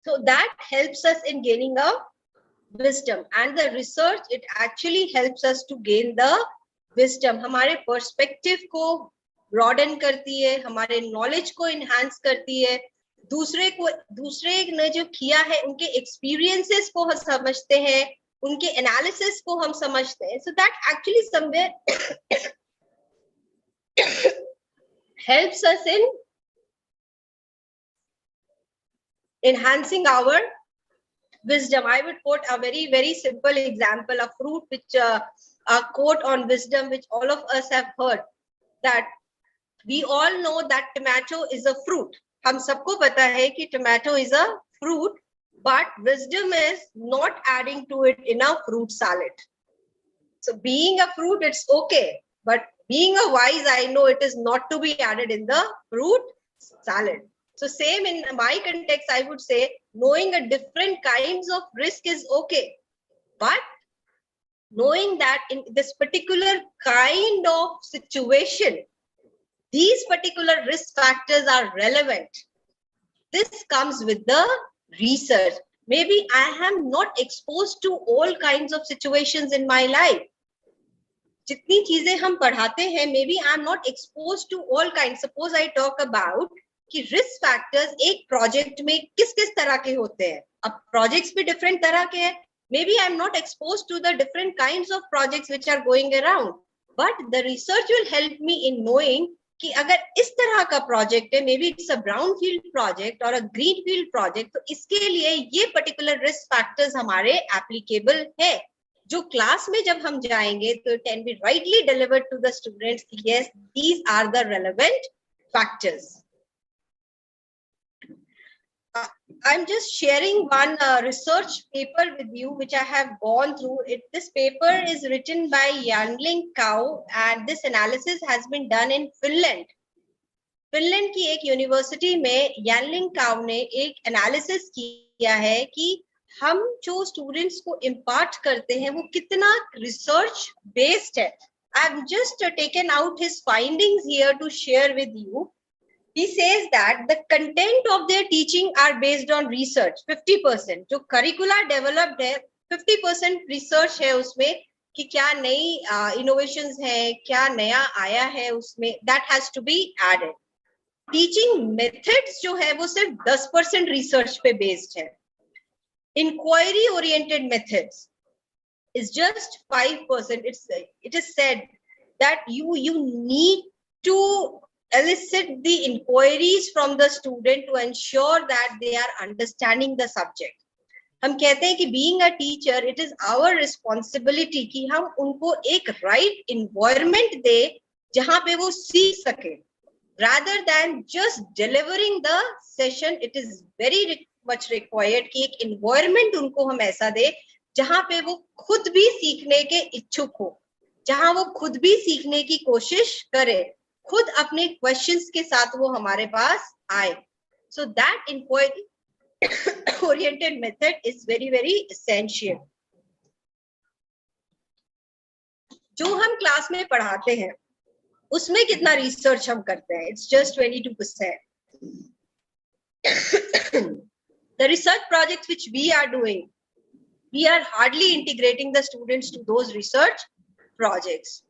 So that helps us in gaining a wisdom, and the research, it actually helps us to gain the wisdom. हमारे perspective को broaden करती है, हमारे knowledge को enhance करती है, दूसरे ने जो किया है उनके experiences को हम समझते हैं, उनके analysis को हम समझते हैं. So that actually somewhere helps us in enhancing our wisdom. I would quote a very, very simple example, a fruit which a quote on wisdom which all of us have heard, that we all know that tomato is a fruit. हम सबको पता है कि tomato is a fruit, but wisdom is not adding to it in a fruit salad. So being a fruit, it's okay, but being a wise, I know it is not to be added in the fruit salad. So same in my context, I would say knowing a different kinds of risk is okay, but knowing that in this particular kind of situation, these particular risk factors are relevant. This comes with the research. Maybe I am not exposed to all kinds of situations in my life. जितनी चीजें हम पढ़ाते हैं, maybe I am not exposed to all kinds. Suppose I talk about कि risk factors एक project में किस किस तरह के होते हैं. अब प्रोजेक्ट्स भी डिफरेंट तरह के हैं. Maybe I am not expose to the different kinds of projects which are going around, but the research will help me in knowing कि अगर इस तरह का प्रोजेक्ट है, maybe it's a brown field project और a green field project, तो इसके लिए ये पर्टिकुलर रिस्क फैक्टर्स हमारे एप्लीकेबल है. जो क्लास में जब हम जाएंगे तो it can be rightly delivered to the students कि yes, these are the relevant factors. I'm just sharing one research paper with you which I have gone through. This paper is written by Yanling Kao, and this analysis has been done in Finland. Finland की एक university में Yanling Kao ने एक analysis किया है कि हम जो स्टूडेंट्स को इम्पार्ट करते हैं वो कितना रिसर्च बेस्ड है. I have just taken out his findings here to share with you. He says that the content of their teaching are based on research. 50% जो curricula developed है, 50% research है उसमें कि क्या नई innovations है, क्या नया आया है उसमें, that has to be added. Teaching methods जो है वो सिर्फ 10% research पे based है. Inquiry oriented methods is just 5%. It is said that you need to elicit the inquiries from the student to ensure that they are understanding the subject. हम कहते हैं कि being a teacher, it is our responsibility कि हम उनको एक right environment दे जहाँ पे वो सीख सके. Rather than just delivering the session, it is very much required कि एक environment उनको हम ऐसा दे जहाँ पे वो खुद भी सीखने के इच्छुक हो, जहाँ वो खुद भी सीखने की कोशिश करे, खुद अपने क्वेश्चंस के साथ वो हमारे पास आए. So that inquiry oriented method is very, very essential. जो हम क्लास में पढ़ाते हैं उसमें कितना रिसर्च हम करते हैं? It's just 22%. The research projects which we are doing, we are hardly integrating the students to those research projects.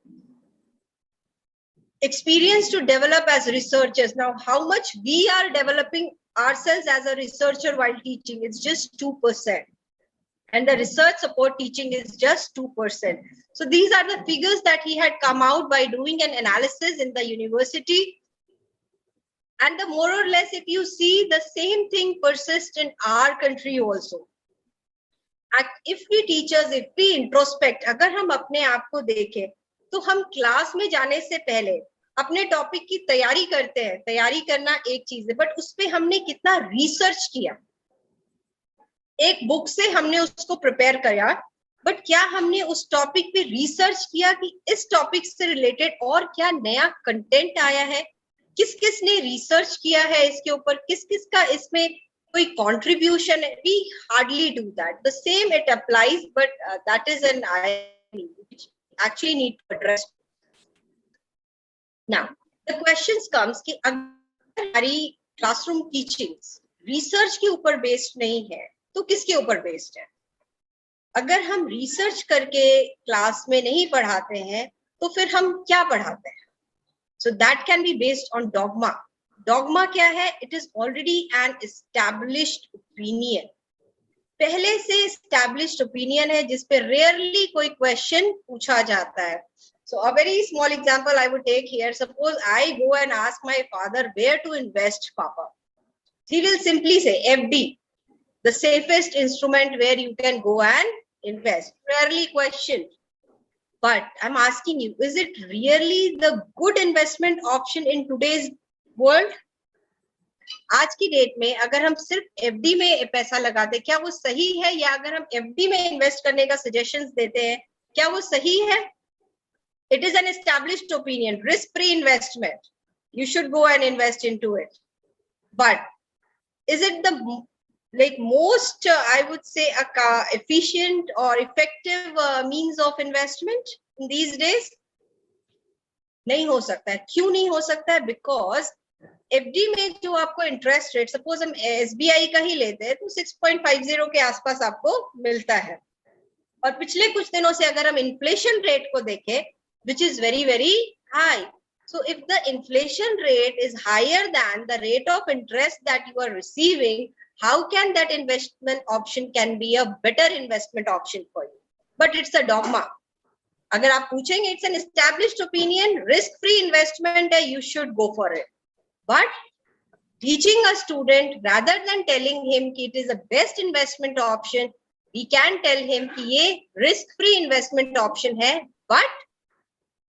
Experience to develop as researchers. Now, how much we are developing ourselves as a researcher while teaching? It's just 2%. And the research support teaching is just 2%. So these are the figures that he had come out by doing an analysis in the university. And the more or less, if you see, the same thing persists in our country also. If we teachers, if we introspect, अगर हम अपने आप को देखें, तो हम class में जाने से पहले अपने टॉपिक की तैयारी करते हैं. तैयारी करना एक चीज है, बट उस पे हमने कितना रिसर्च किया. एक बुक से हमने उसको प्रिपेयर किया, बट क्या हमने उस टॉपिक पे रिसर्च किया कि इस टॉपिक से रिलेटेड और क्या नया कंटेंट आया है, किस किस ने रिसर्च किया है इसके ऊपर, किस किस का इसमें कोई कंट्रीब्यूशन है. We hardly do that. The same it applies, but that is an which actually need to address. Now the questions comes कि अगर हमारी क्लासरूम टीचिंग्स रिसर्च के ऊपर बेस्ड नहीं है तो किसके ऊपर बेस्ड है? अगर हम रिसर्च करके क्लास में नहीं पढ़ाते हैं तो फिर हम क्या पढ़ाते हैं? So that can be based on dogma. Dogma क्या है? It is already an established opinion. पहले से established opinion है जिस पे rarely कोई question पूछा जाता है. So a very small example I would take here. Suppose I go and ask my father where to invest, Papa. He will simply say FD, the safest instrument where you can go and invest. Rarely questioned. But I'm asking you, is it really the good investment option in today's world? आज की date में अगर हम सिर्फ FD में पैसा लगाते, क्या वो सही है? या अगर हम एफडी में इन्वेस्ट करने का सजेशंस देते हैं, क्या वो सही है? It is an established opinion, risk-free investment. You should go and invest into it. But is it the most, I would say, efficient or effective means of investment in these days? नहीं हो सकता है. क्यों नहीं हो सकता है? Because FD में जो आपको इंटरेस्ट रेट, सपोज हम एसबीआई का ही लेते हैं, तो 6.50 के आसपास आपको मिलता है. और पिछले कुछ दिनों से अगर हम इन्फ्लेशन रेट को देखें, which is very very high. So if the inflation rate is higher than the rate of interest that you are receiving, how can that investment option can be a better investment option for you? But it's a dogma. अगर आप पूछेंगे, it's an established opinion, risk free investment है, you should go for it. But teaching a student, rather than telling him कि it is the best investment option, we can tell him कि ये risk free investment option है, but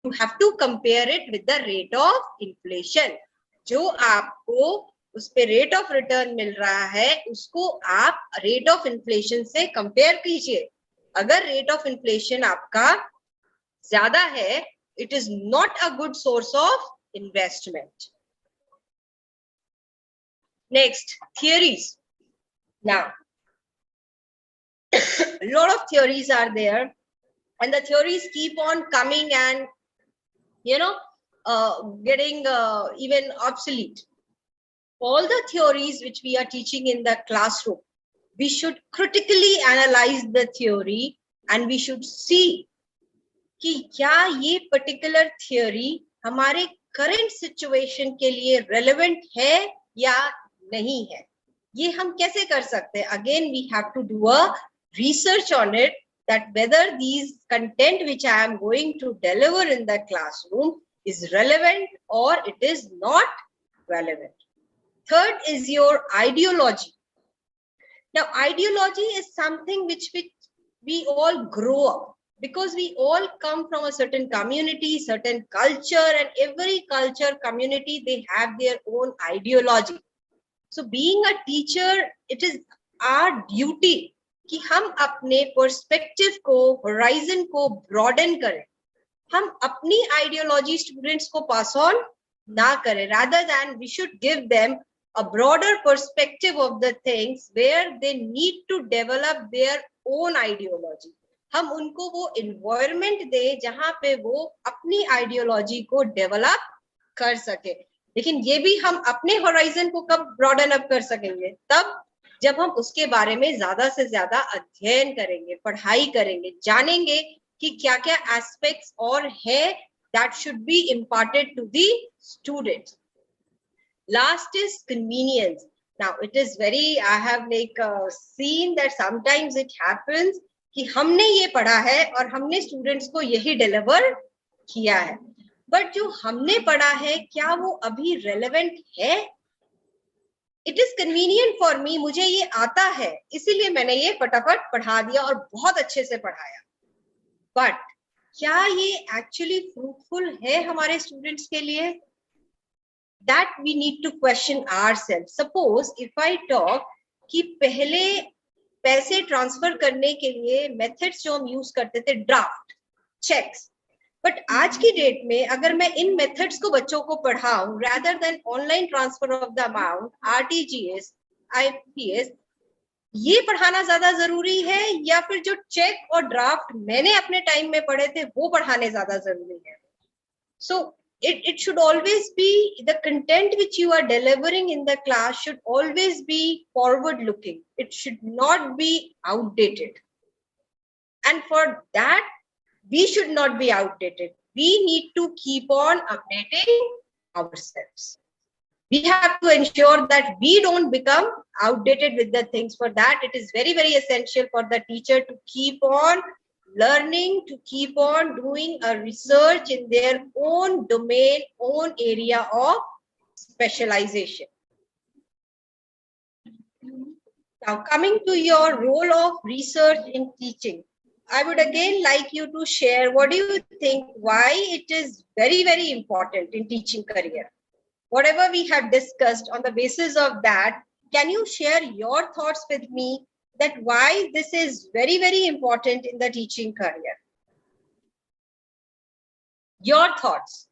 you have to compare it with the rate of inflation. जो आपको उस पे rate of return मिल रहा है, उसको आप rate of inflation से compare कीजिए. अगर rate of inflation आपका ज्यादा है, it is not a good source of investment. Next, theories. Now, a lot of theories are there, and the theories keep on coming and, getting even obsolete. All the theories which we are teaching in the classroom, we should critically analyze the theory and we should see कि क्या ये particular theory हमारे current situation के लिए relevant है या नहीं है. ये हम कैसे कर सकते हैं? Again, we have to do a research on it, that whether these content which I am going to deliver in the classroom is relevant or it is not relevant. Third is your ideology. Now, ideology is something which we all grow up, because we all come from a certain community, certain culture, and every culture, community, they have their own ideology. So being a teacher, it is our duty कि हम अपने perspective को, horizon को broaden करें. हम अपनी ideology students को pass on ना करें. rather than we should give them a broader perspective of the things where they need to develop their own ideology. हम उनको वो environment दे जहां पे वो अपनी आइडियोलॉजी को डेवलप कर सके. लेकिन ये भी हम अपने होराइजन को कब ब्रॉडन अप कर सकेंगे? तब जब हम उसके बारे में ज्यादा से ज्यादा अध्ययन करेंगे, पढ़ाई करेंगे, जानेंगे कि क्या क्या एस्पेक्ट्स और है that should be imparted to the students. Last is convenience. Now it is very, I have seen that sometimes it happens कि हमने ये पढ़ा है और हमने स्टूडेंट्स को यही डिलीवर किया है. बट जो हमने पढ़ा है क्या वो अभी रेलेवेंट है? It is convenient for me, मुझे ये आता है इसीलिए मैंने ये फटाफट पढ़ा दिया और बहुत अच्छे से पढ़ाया, बट क्या ये एक्चुअली फ्रूटफुल है हमारे स्टूडेंट्स के लिए? That we need to question ourself. Suppose if I talk कि पहले पैसे ट्रांसफर करने के लिए मेथड्स जो हम यूज करते थे, ड्राफ्ट, चेक्स, बट आज की डेट में अगर मैं इन मेथड्स को बच्चों को पढ़ाऊं rather than online transfer of the amount, RTGS, IPS, ये पढ़ाना ज्यादा जरूरी है या फिर जो चेक और ड्राफ्ट मैंने अपने टाइम में पढ़े थे वो पढ़ाने ज्यादा जरूरी है? सो it should always be the content which you are delivering in the class should always be forward looking. It should not be outdated, and for that we should not be outdated. We need to keep on updating ourselves. We have to ensure that we don't become outdated with the things. For that, it is very, very essential for the teacher to keep on learning, to keep on doing a research in their own domain, own area of specialization. Now, coming to your role of research in teaching, I would again like you to share what do you think, why it is very, very important in teaching career. Whatever we have discussed, on the basis of that, can you share your thoughts with me that why this is very, very important in the teaching career? Your thoughts.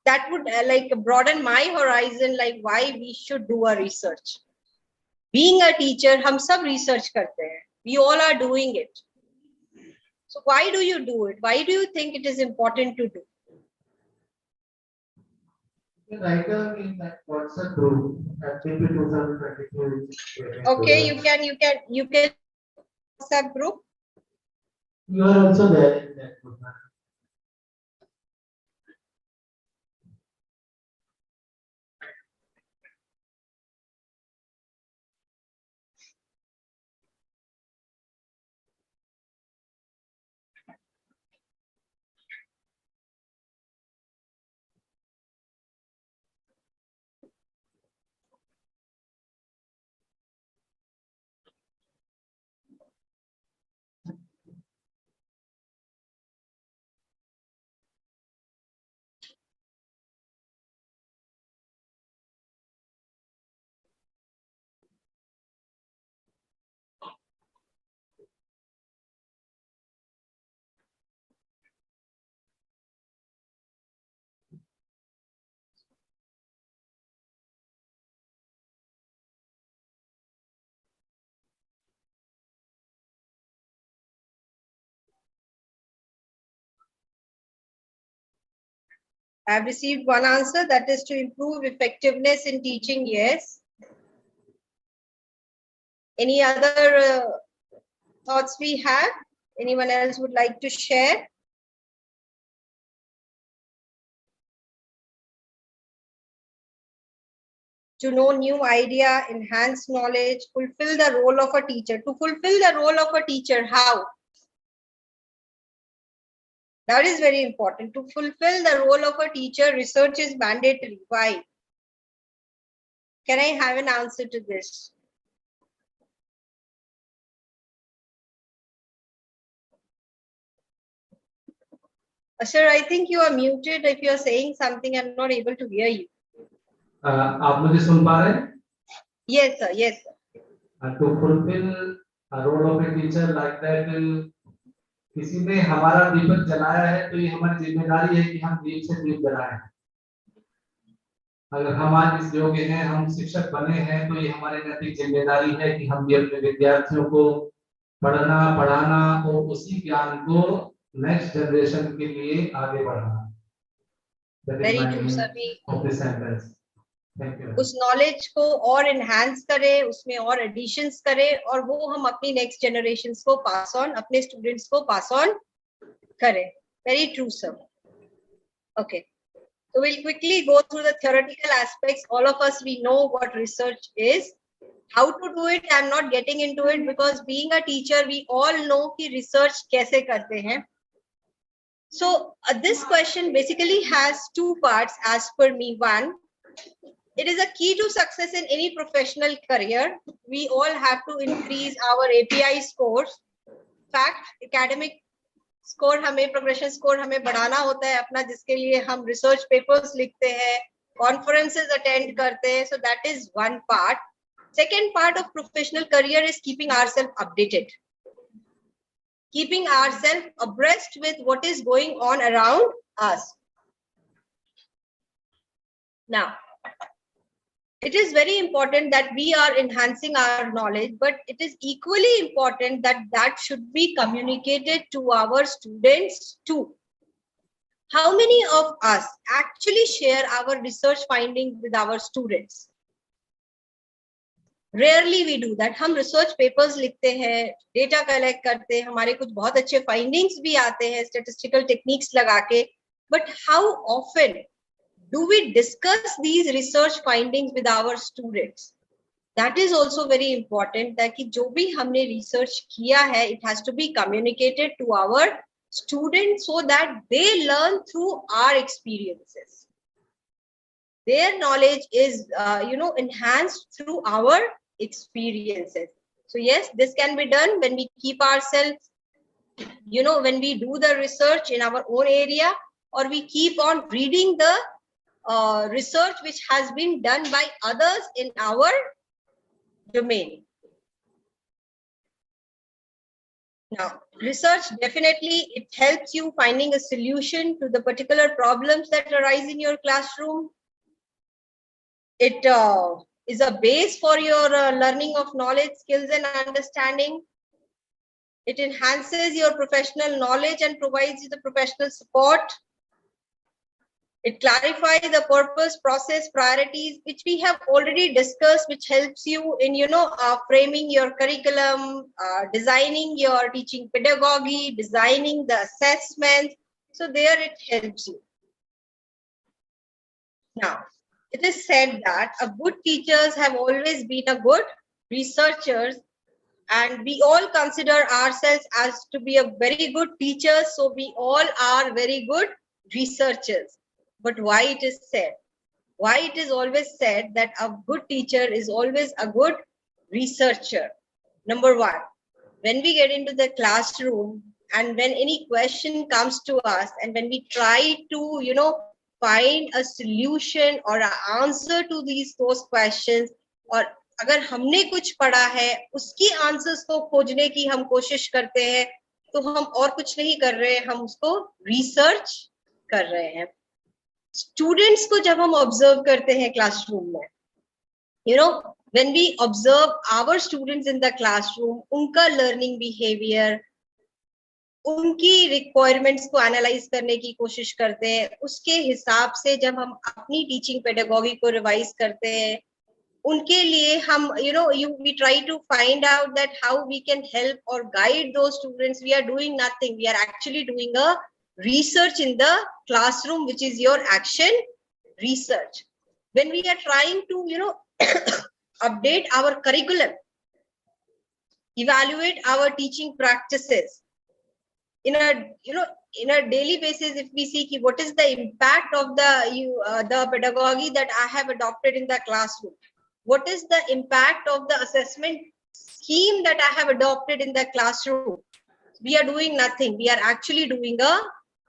That would like broaden my horizon, like why we should do a research. Being a teacher, hum sab research karte hain. We all are doing it. So why do you do it? Why do you think it is important to do? Writer in that WhatsApp group FDP 2022. Okay, you can WhatsApp group. You are also there in that group. I have received one answer, that is to improve effectiveness in teaching. Yes. Any other thoughts we have? Anyone else would like to share? To know new idea, enhance knowledge, fulfill the role of a teacher. To fulfill the role of a teacher, how? That is very important. To fulfill the role of a teacher, research is mandatory. Why? Can I have an answer to this? Sir, I think you are muted. If you are saying something, I'm not able to hear you. आप मुझे सुन पा रहे हैं? Yes, sir. Yes, sir. To fulfill a role of a teacher like that, किसी ने हमारा दीपक जलाया है तो ये हमारी जिम्मेदारी है कि हम दीप से दीप जलाएं। अगर हम आज इस योग्य हैं, हम शिक्षक बने हैं, तो ये हमारी नैतिक जिम्मेदारी है कि हम भी अपने विद्यार्थियों को पढ़ना, पढ़ाना और उसी ज्ञान को नेक्स्ट जनरेशन के लिए आगे बढ़ाना। Very true, sir. Of this sentence. Thank you. उस नॉलेज को और एनहांस करें, उसमें और एडिशंस करें और वो हम अपनी नेक्स्ट जनरेशंस को पास ऑन, अपने स्टूडेंट्स को पास ऑन करें। Very true sir. Okay, so we'll quickly go through the theoretical aspects. All of us, we know what research is. How to do it, I'm not getting into it because being a teacher, we all know कि research कैसे करते हैं. So this question basically has two parts as per me. One, it is a key to success in any professional career. We all have to increase our API scores. Fact, academic score हमें progression score हमें बढ़ाना होता है अपना, जिसके लिए हम research papers लिखते हैं, कॉन्फ्रेंसेस अटेंड करते हैं. So that is one part. Second part of professional career is keeping ourself updated, keeping ourselves abreast with what is going on around us. Now, it is very important that we are enhancing our knowledge, but it is equally important that that should be communicated to our students too. How many of us actually share our research findings with our students? Rarely we do that. हम research papers लिखते हैं, data collect करते हैं, हमारे कुछ बहुत अच्छे findings भी आते हैं statistical techniques लगा के, but how often do we discuss these research findings with our students? That is also very important, ताकि जो भी हमने research किया है, it has to be communicated to our students so that they learn through our experiences. Their knowledge is enhanced through our experiences. So yes, this can be done when we keep ourselves, when we do the research in our own area, or we keep on reading the research which has been done by others in our domain. Now, research definitely, it helps you finding a solution to the particular problems that arise in your classroom. It is a base for your learning of knowledge, skills, and understanding. It enhances your professional knowledge and provides you the professional support. It clarifies the purpose, process, priorities, which we have already discussed, which helps you in, framing your curriculum, designing your teaching pedagogy, designing the assessments. So there it helps you. Now, it is said that a good teachers have always been a good researchers, and we all consider ourselves as to be a very good teachers. So we all are very good researchers. But why it is said? Why it is always said that a good teacher is always a good researcher? Number one, when we get into the classroom and when any question comes to us and when we try to, find a solution or an answer to those questions, और अगर हमने कुछ पढ़ा है उसकी answers को खोजने की हम कोशिश करते हैं, तो हम और कुछ नहीं कर रहे हैं, हम उसको रिसर्च कर रहे हैं. स्टूडेंट्स को जब हम ऑब्जर्व करते हैं क्लासरूम में, when we observe our students in the classroom, उनका लर्निंग बिहेवियर, उनकी रिक्वायरमेंट्स को एनालाइज करने की कोशिश करते हैं, उसके हिसाब से जब हम अपनी टीचिंग पेडागोगी को रिवाइज करते हैं, उनके लिए हम we try to find out that how we can help or guide those students. We are doing nothing, we are actually doing a research in the classroom, which is your action research. When we are trying to update our curriculum, evaluate our teaching practices in a daily basis, if we see what is the impact of the pedagogy that I have adopted in the classroom, what is the impact of the assessment scheme that I have adopted in the classroom, we are doing nothing, we are actually doing a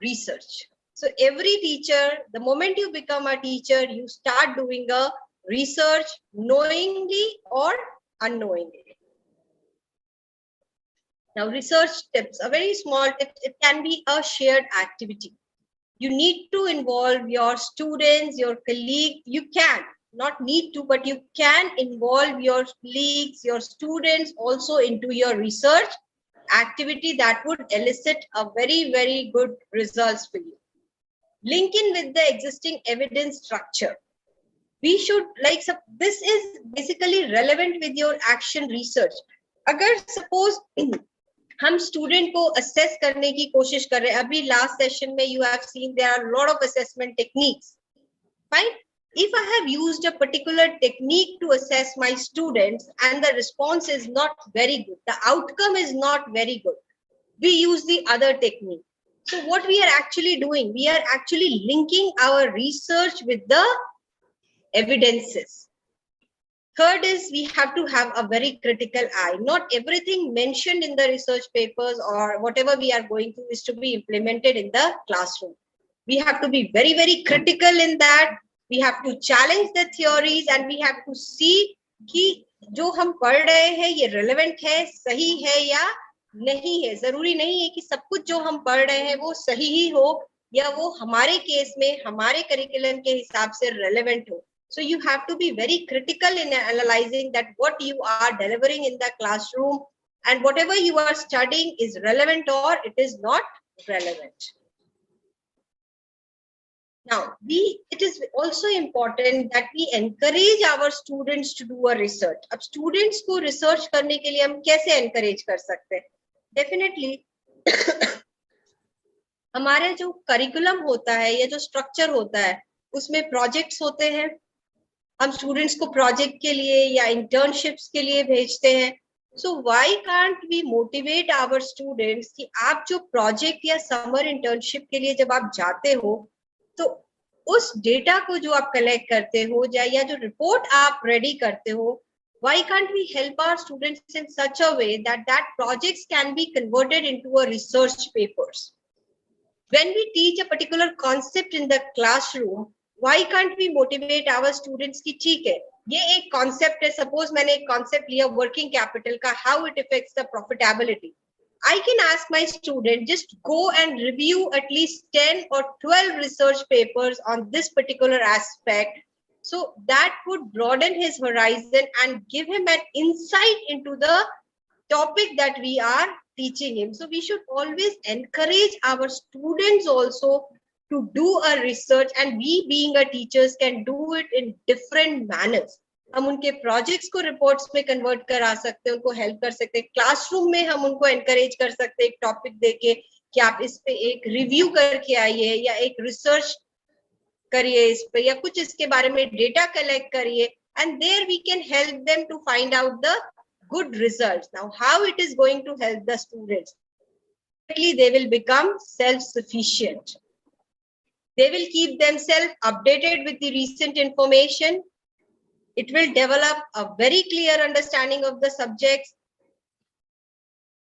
research. So every teacher, the moment you become a teacher, you start doing a research, knowingly or unknowingly. Now, research tips, a very small tip, it can be a shared activity. You need to involve your students, your colleagues. You can, not need to, but you can involve your colleagues, your students also into your research activity. That would elicit a very, very good results for you. Link in with the existing evidence structure. We should, this is basically relevant with your action research. अगर suppose हम student को assess करने की कोशिश कर रहे हैं, अभी लास्ट सेशन में you have seen there are lot of assessment techniques, fine. If I have used a particular technique to assess my students and the response is not very good, the outcome is not very good, we use the other technique. So what we are actually doing, we are actually linking our research with the evidences. Third is we have to have a very critical eye. Not everything mentioned in the research papers or whatever we are going through is to be implemented in the classroom. We have to be very, very critical in that. We have to challenge the theories and we have to see कि जो हम पढ़ रहे हैं ये relevant है, सही है या नहीं है. जरूरी नहीं है कि सब कुछ जो हम पढ़ रहे हैं वो सही ही हो या वो हमारे केस में हमारे करिकुलम के हिसाब से relevant हो. So you have to be very critical in analyzing that what you are delivering in the classroom and whatever you are studying is relevant or it is not relevant. Now, it is also important that we encourage our students to do a research. अब students को research करने के लिए हम कैसे encourage कर सकते हैं? Definitely, हमारे जो curriculum होता है या जो structure होता है, उसमें projects होते हैं. हम स्टूडेंट्स को प्रोजेक्ट के लिए या इंटर्नशिप्स के लिए भेजते हैं. So why can't we motivate our students कि आप जो प्रोजेक्ट या समर इंटर्नशिप के लिए जब आप जाते हो तो उस डेटा को जो आप कलेक्ट करते हो या जो रिपोर्ट आप रेडी करते हो, why can't we help our students in such a way that projects can be converted into a research papers. When we teach a particular concept in the classroom, why can't we motivate our students कि ठीक है ये एक concept है. Suppose मैंने एक concept लिया working capital का, how it affects the profitability. I can ask my student just go and review at least 10 or 12 research papers on this particular aspect. So that would broaden his horizon and give him an insight into the topic that we are teaching him. So we should always encourage our students also to do a research, and we being a teachers can do it in different manners. हम उनके projects को reports में convert करा सकते हैं, उनको help कर सकते हैं. Classroom में हम उनको encourage कर सकते हैं एक topic देके कि आप इस पे एक review करके आइए या एक research करिए इस पे या कुछ इसके बारे में data collect करिए, and there we can help them to find out the good results. Now, how it is going to help the students? They will become self-sufficient. They will keep themselves updated with the recent information. It will develop a very clear understanding of the subjects.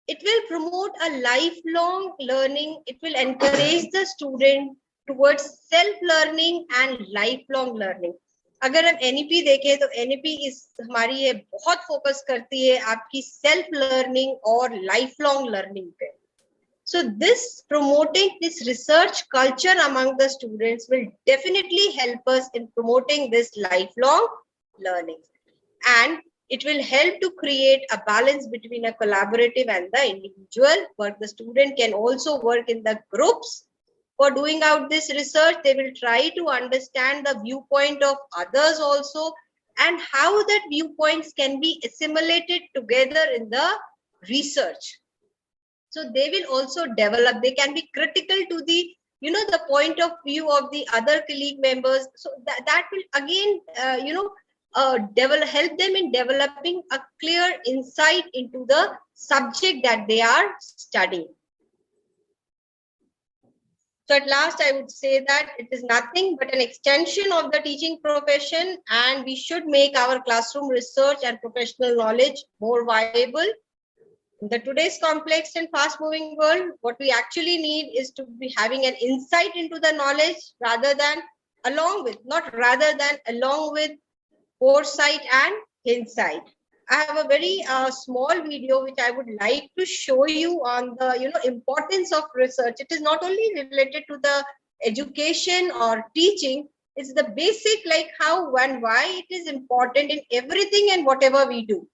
It will promote a lifelong learning. It will encourage the student towards self-learning and lifelong learning. अगर हम NEP देखें तो NEP इस हमारी ये बहुत focus करती है आपकी सेल्फ लर्निंग और लाइफ लॉन्ग लर्निंग पे. So this promoting this research culture among the students will definitely help us in promoting this lifelong learning, and it will help to create a balance between a collaborative and the individual work. The student can also work in the groups. For doing out this research, they will try to understand the viewpoint of others also and how that viewpoints can be assimilated together in the research. So they will also develop, they can be critical to the, the point of view of the other colleague members. So that will again, help them in developing a clear insight into the subject that they are studying. So at last, I would say that it is nothing but an extension of the teaching profession, and we should make our classroom research and professional knowledge more viable. In the today's complex and fast-moving world, what we actually need is to be having an insight into the knowledge along with foresight and hindsight. I have a very small video which I would like to show you on the importance of research. It is not only related to the education or teaching, it's the basic like how and why it is important in everything and whatever we do.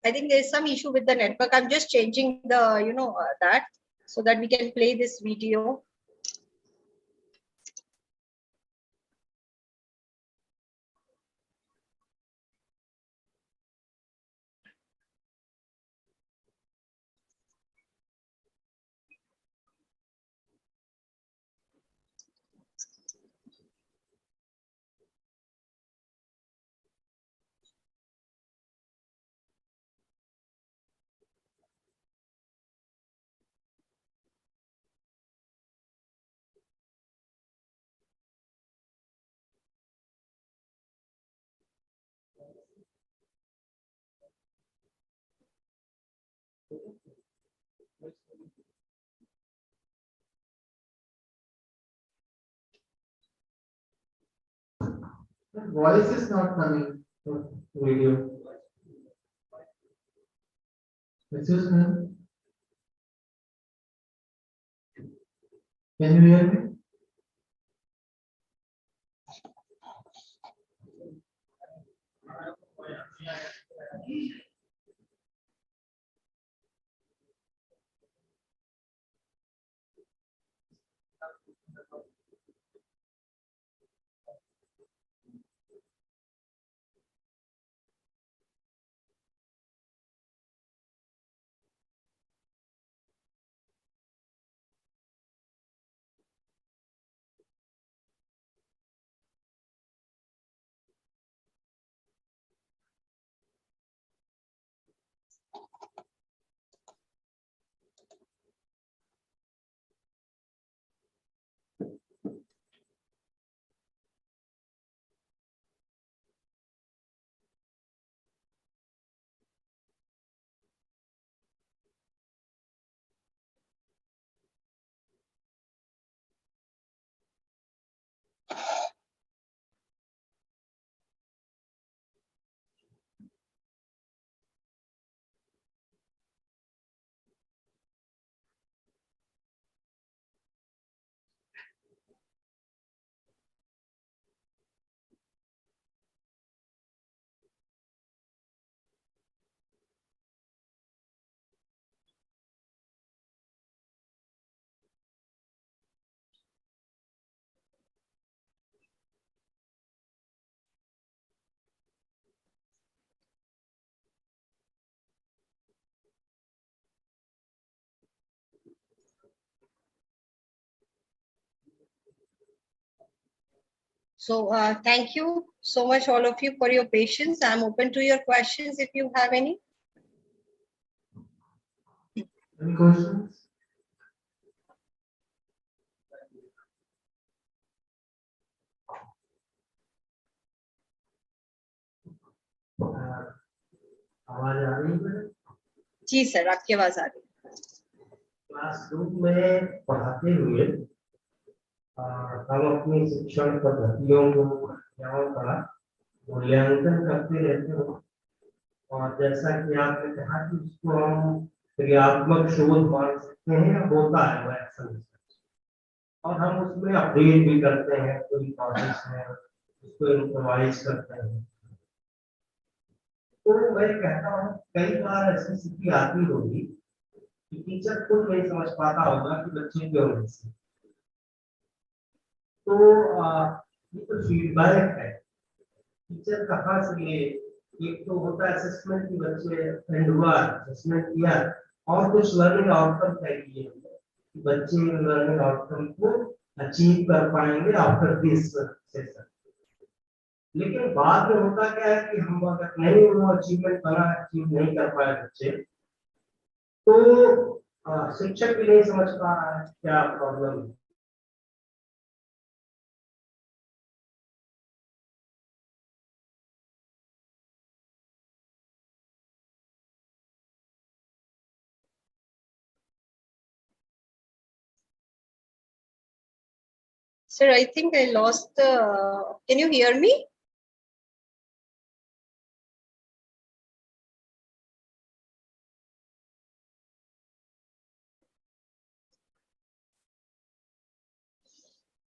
I think there is some issue with the network. I'm just changing the, that so that we can play this video. Voice is not coming. Video. Excuse me. Can you hear me? So thank you so much, all of you, for your patience. I'm open to your questions if you have any. Any questions? आवाज आ रही है? जी sir, आपकी आवाज आ रही है। Classroom में पढ़ाते हुए हम अपनी शिक्षण पद्धतियों को क्रियाओं का मूल्यांकन करते रहते हो, और जैसा कि आपने कहा कि उसको हम क्रियात्मक शोध मान सकते हैं या होता है वो एक्शन, और हम उसमें अपडेट भी करते हैं, कोई प्रोसेस है उसको इम्प्रोवाइज करते हैं। तो मैं कहता हूँ कई बार ऐसी स्थिति आती होगी कि टीचर खुद नहीं समझ पाता होगा कि बच्चे क्यों नहीं सीखते। तो ये तो फीडबैक है, टीचर कहाँ से ले? एक तो होता है असेसमेंट की बच्चे एंड हुआ असेसमेंट किया और कुछ लर्निंग आउटकम तय किए कि बच्चे लर्निंग आउटकम को अचीव कर पाएंगे आफ्टर दिस सेशन। लेकिन बाद में होता क्या है कि हम अगर नहीं वो अचीवमेंट बना अचीव नहीं कर पाए बच्चे, तो शिक्षक भी नहीं समझ पा रहा है क्या प्रॉब्लम है। Sir, I think I lost the. Can you hear me?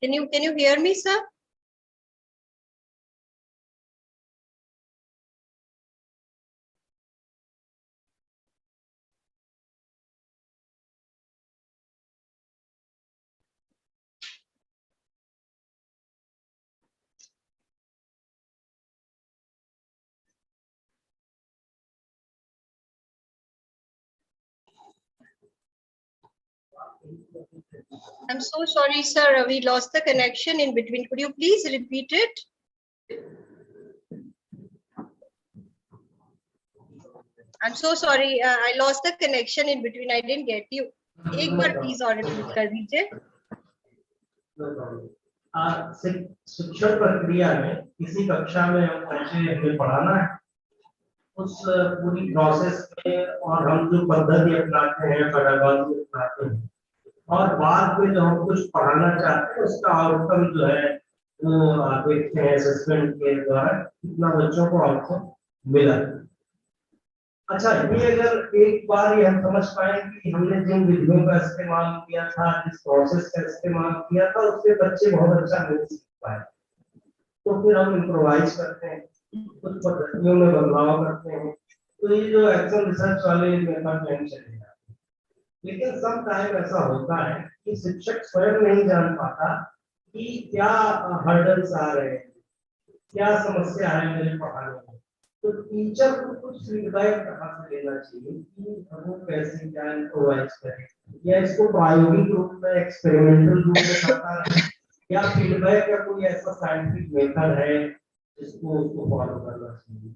Can you hear me, sir? I'm so sorry, sir. We lost the connection in between. Could you please repeat it? I'm so sorry. I lost the connection in between. I didn't get you. एक बार please और repeat कर दीजिए. शिक्षण प्रक्रिया में किसी कक्षा में हम पहुंचे, हमें पढ़ाना है, उस पूरी प्रोसेस में और हम जो पद्धति अपनाते हैं, पेडागॉजी अपनाते हैं, और बाद में जो हम कुछ पढ़ाना चाहते हैं उसका आउटकम जो है वो आप देखते हैं असेसमेंट के द्वारा कितना बच्चों को हमको मिला। अच्छा, ये अगर एक बार ये हम समझ पाए कि हमने जिन विधियों का इस्तेमाल किया था, जिस प्रोसेस का इस्तेमाल किया था, उससे बच्चे बहुत अच्छा नहीं सीख पाए, तो फिर हम इम्प्रोवाइज करते हैं, कुछ पद्धतियों में बदलाव करते हैं, तो ये जो एक्शन रिसर्च वाले मेथड में चले जाते हैं। लेकिन सम टाइम ऐसा होता है कि शिक्षक स्वयं नहीं जान पाता कि क्या हर्डल्स आ रहे हैं, क्या समस्या है मेरे पढ़ाने में, तो टीचर को कुछ फीडबैक कहाँ से लेना चाहिए कि वो कैसे क्या इम्प्रोवाइज करें, या इसको प्रायोगिक रूप में एक्सपेरिमेंटल रूप में करता है, या फीडबैक का कोई ऐसा साइंटिफिक मेथड है जिसको उसको फॉलो करना चाहिए।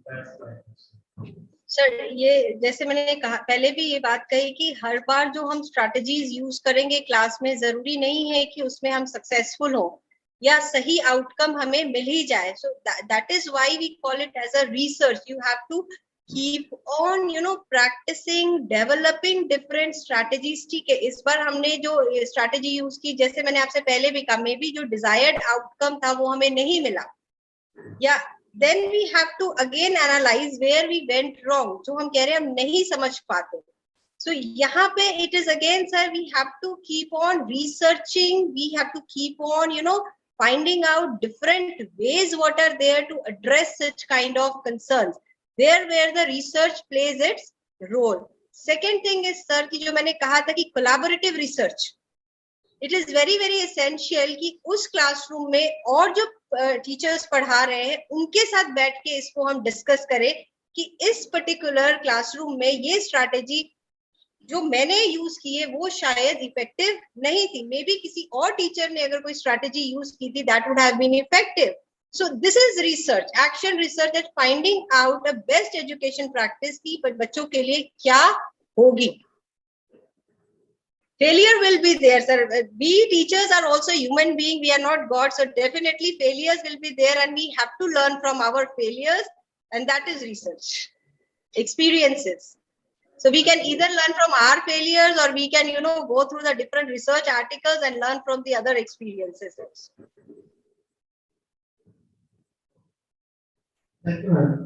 सर, ये जैसे मैंने कहा पहले भी ये बात कही कि हर बार जो हम स्ट्रैटेजीज यूज करेंगे क्लास में, जरूरी नहीं है कि उसमें हम सक्सेसफुल हो या सही आउटकम हमें मिल ही जाए. So that is why we call it as a research. You have to keep on practising, developing different strategies. ठीक है, इस बार हमने जो स्ट्रैटेजी यूज की, जैसे मैंने आपसे पहले भी कहा, मे बी जो डिजायर्ड आउटकम था वो हमें नहीं मिला, या then we have to again analyze where we went wrong, जो हम कह रहे हैं हम नहीं समझ पाते. So यहाँ पे it is again, sir, we have to keep on researching, we have to keep on finding out different ways what are there to address such kind of concerns, there where the research plays its role. Second thing is, sir, कि जो मैंने कहा था कि collaborative research, it is very very essential कि उस classroom में और जो टीचर्स पढ़ा रहे हैं उनके साथ बैठ के इसको हम डिस्कस करें कि इस पर्टिकुलर क्लासरूम में ये स्ट्रैटेजी जो मैंने यूज की है वो शायद इफेक्टिव नहीं थी, मे बी किसी और टीचर ने अगर कोई स्ट्रैटेजी यूज की थी that would have been effective. So this is research, action research, that finding out a best education practice की बच्चों के लिए क्या होगी. Failure will be there, sir. We teachers are also human being. We are not God. So definitely failures will be there and we have to learn from our failures. And that is research, experiences. So we can either learn from our failures or we can, go through the different research articles and learn from the other experiences. Thank you, ma'am.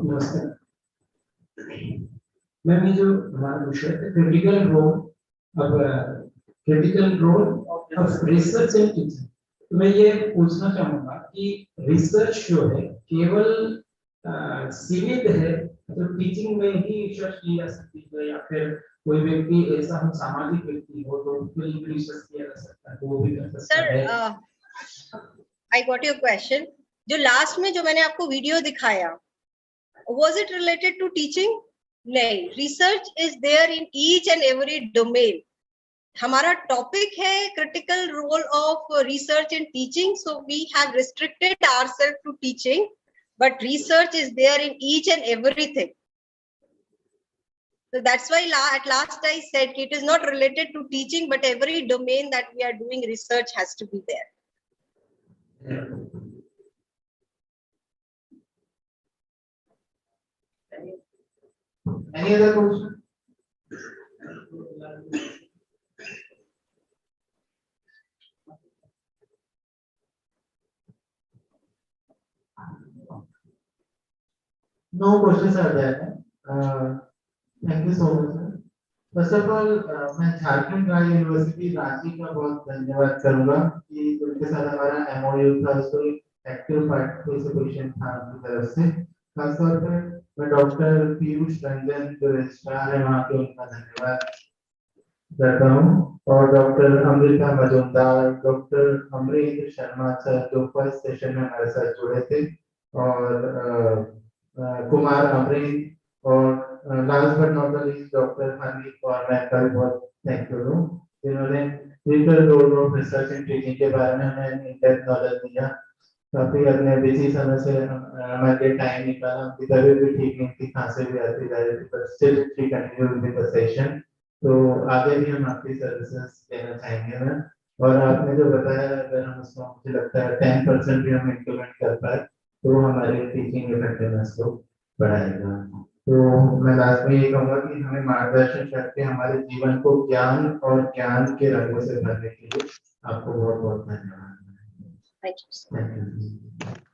नमस्कार ma'am, ये जो हमारा विषय है critical role of research in teaching, तो मैं ये पूछना चाहूंगा कि रिसर्च जो है केवल सीमित है तो टीचिंग में ही रिसर्च की जा सकती है, या फिर कोई व्यक्ति ऐसा हम सामाजिक व्यक्ति हो तो उसके लिए रिसर्च किया जा सकता है, तो वो भी कर सकता है? Sir, I got your question. जो लास्ट में जो मैंने आपको वीडियो दिखाया, was it related to teaching? नहीं. research is there in each and every domain. हमारा टॉपिक है critical role of research in teaching, so we have restricted ourselves to teaching, but research is there in each and everything. So that's why at last I said it is not related to teaching, but every domain that we are doing research has to be there. Any other question? No questions are there. Thank you so much, sir. First of all, मैं झारखंड राज्य university Ranchi का बहुत धन्यवाद करूंगा कि उनके साथ हमारा एमओयू था, उसको एक्टिव पार्टिसिपेशन था उनकी तरफ से. खासतौर पर मैं डॉक्टर पीयूष रंजन जो रजिस्ट्रार है वहाँ के, उनका धन्यवाद करता हूँ, और doctor Amrita Majumdar, doctor Amrit Sharma sir जो फर्स्ट सेशन में हमारे साथ जुड़े थे, और कुमार अमृत, और last but not the least doctor Haneef, और मैं कल बहुत थैंक यू हूँ जिन्होंने critical role of research in teaching के बारे में हमें इन डेप्थ नॉलेज दिया। काफी अपने बिजी समय से हमारे टाइम निकाला, उनकी तबीयत भी ठीक नहीं थी, खांसी भी आती जा रही थी, but still she continued with the session. तो आगे भी हम आपकी सर्विसेज देना चाहेंगे मैम, और आपने जो बताया अगर हम उसको मुझे लगता है 10% भी हम इम्प्लीमेंट कर पाए तो हमारे टीचिंग इफेक्टिवनेस को बढ़ाएगा। तो मैं लास्ट में ये कहूँगा कि हमें मार्गदर्शन करके हमारे जीवन को ज्ञान और ज्ञान के रंगों से भरने के लिए आपको बहुत बहुत धन्यवाद। Thank you. Thank you.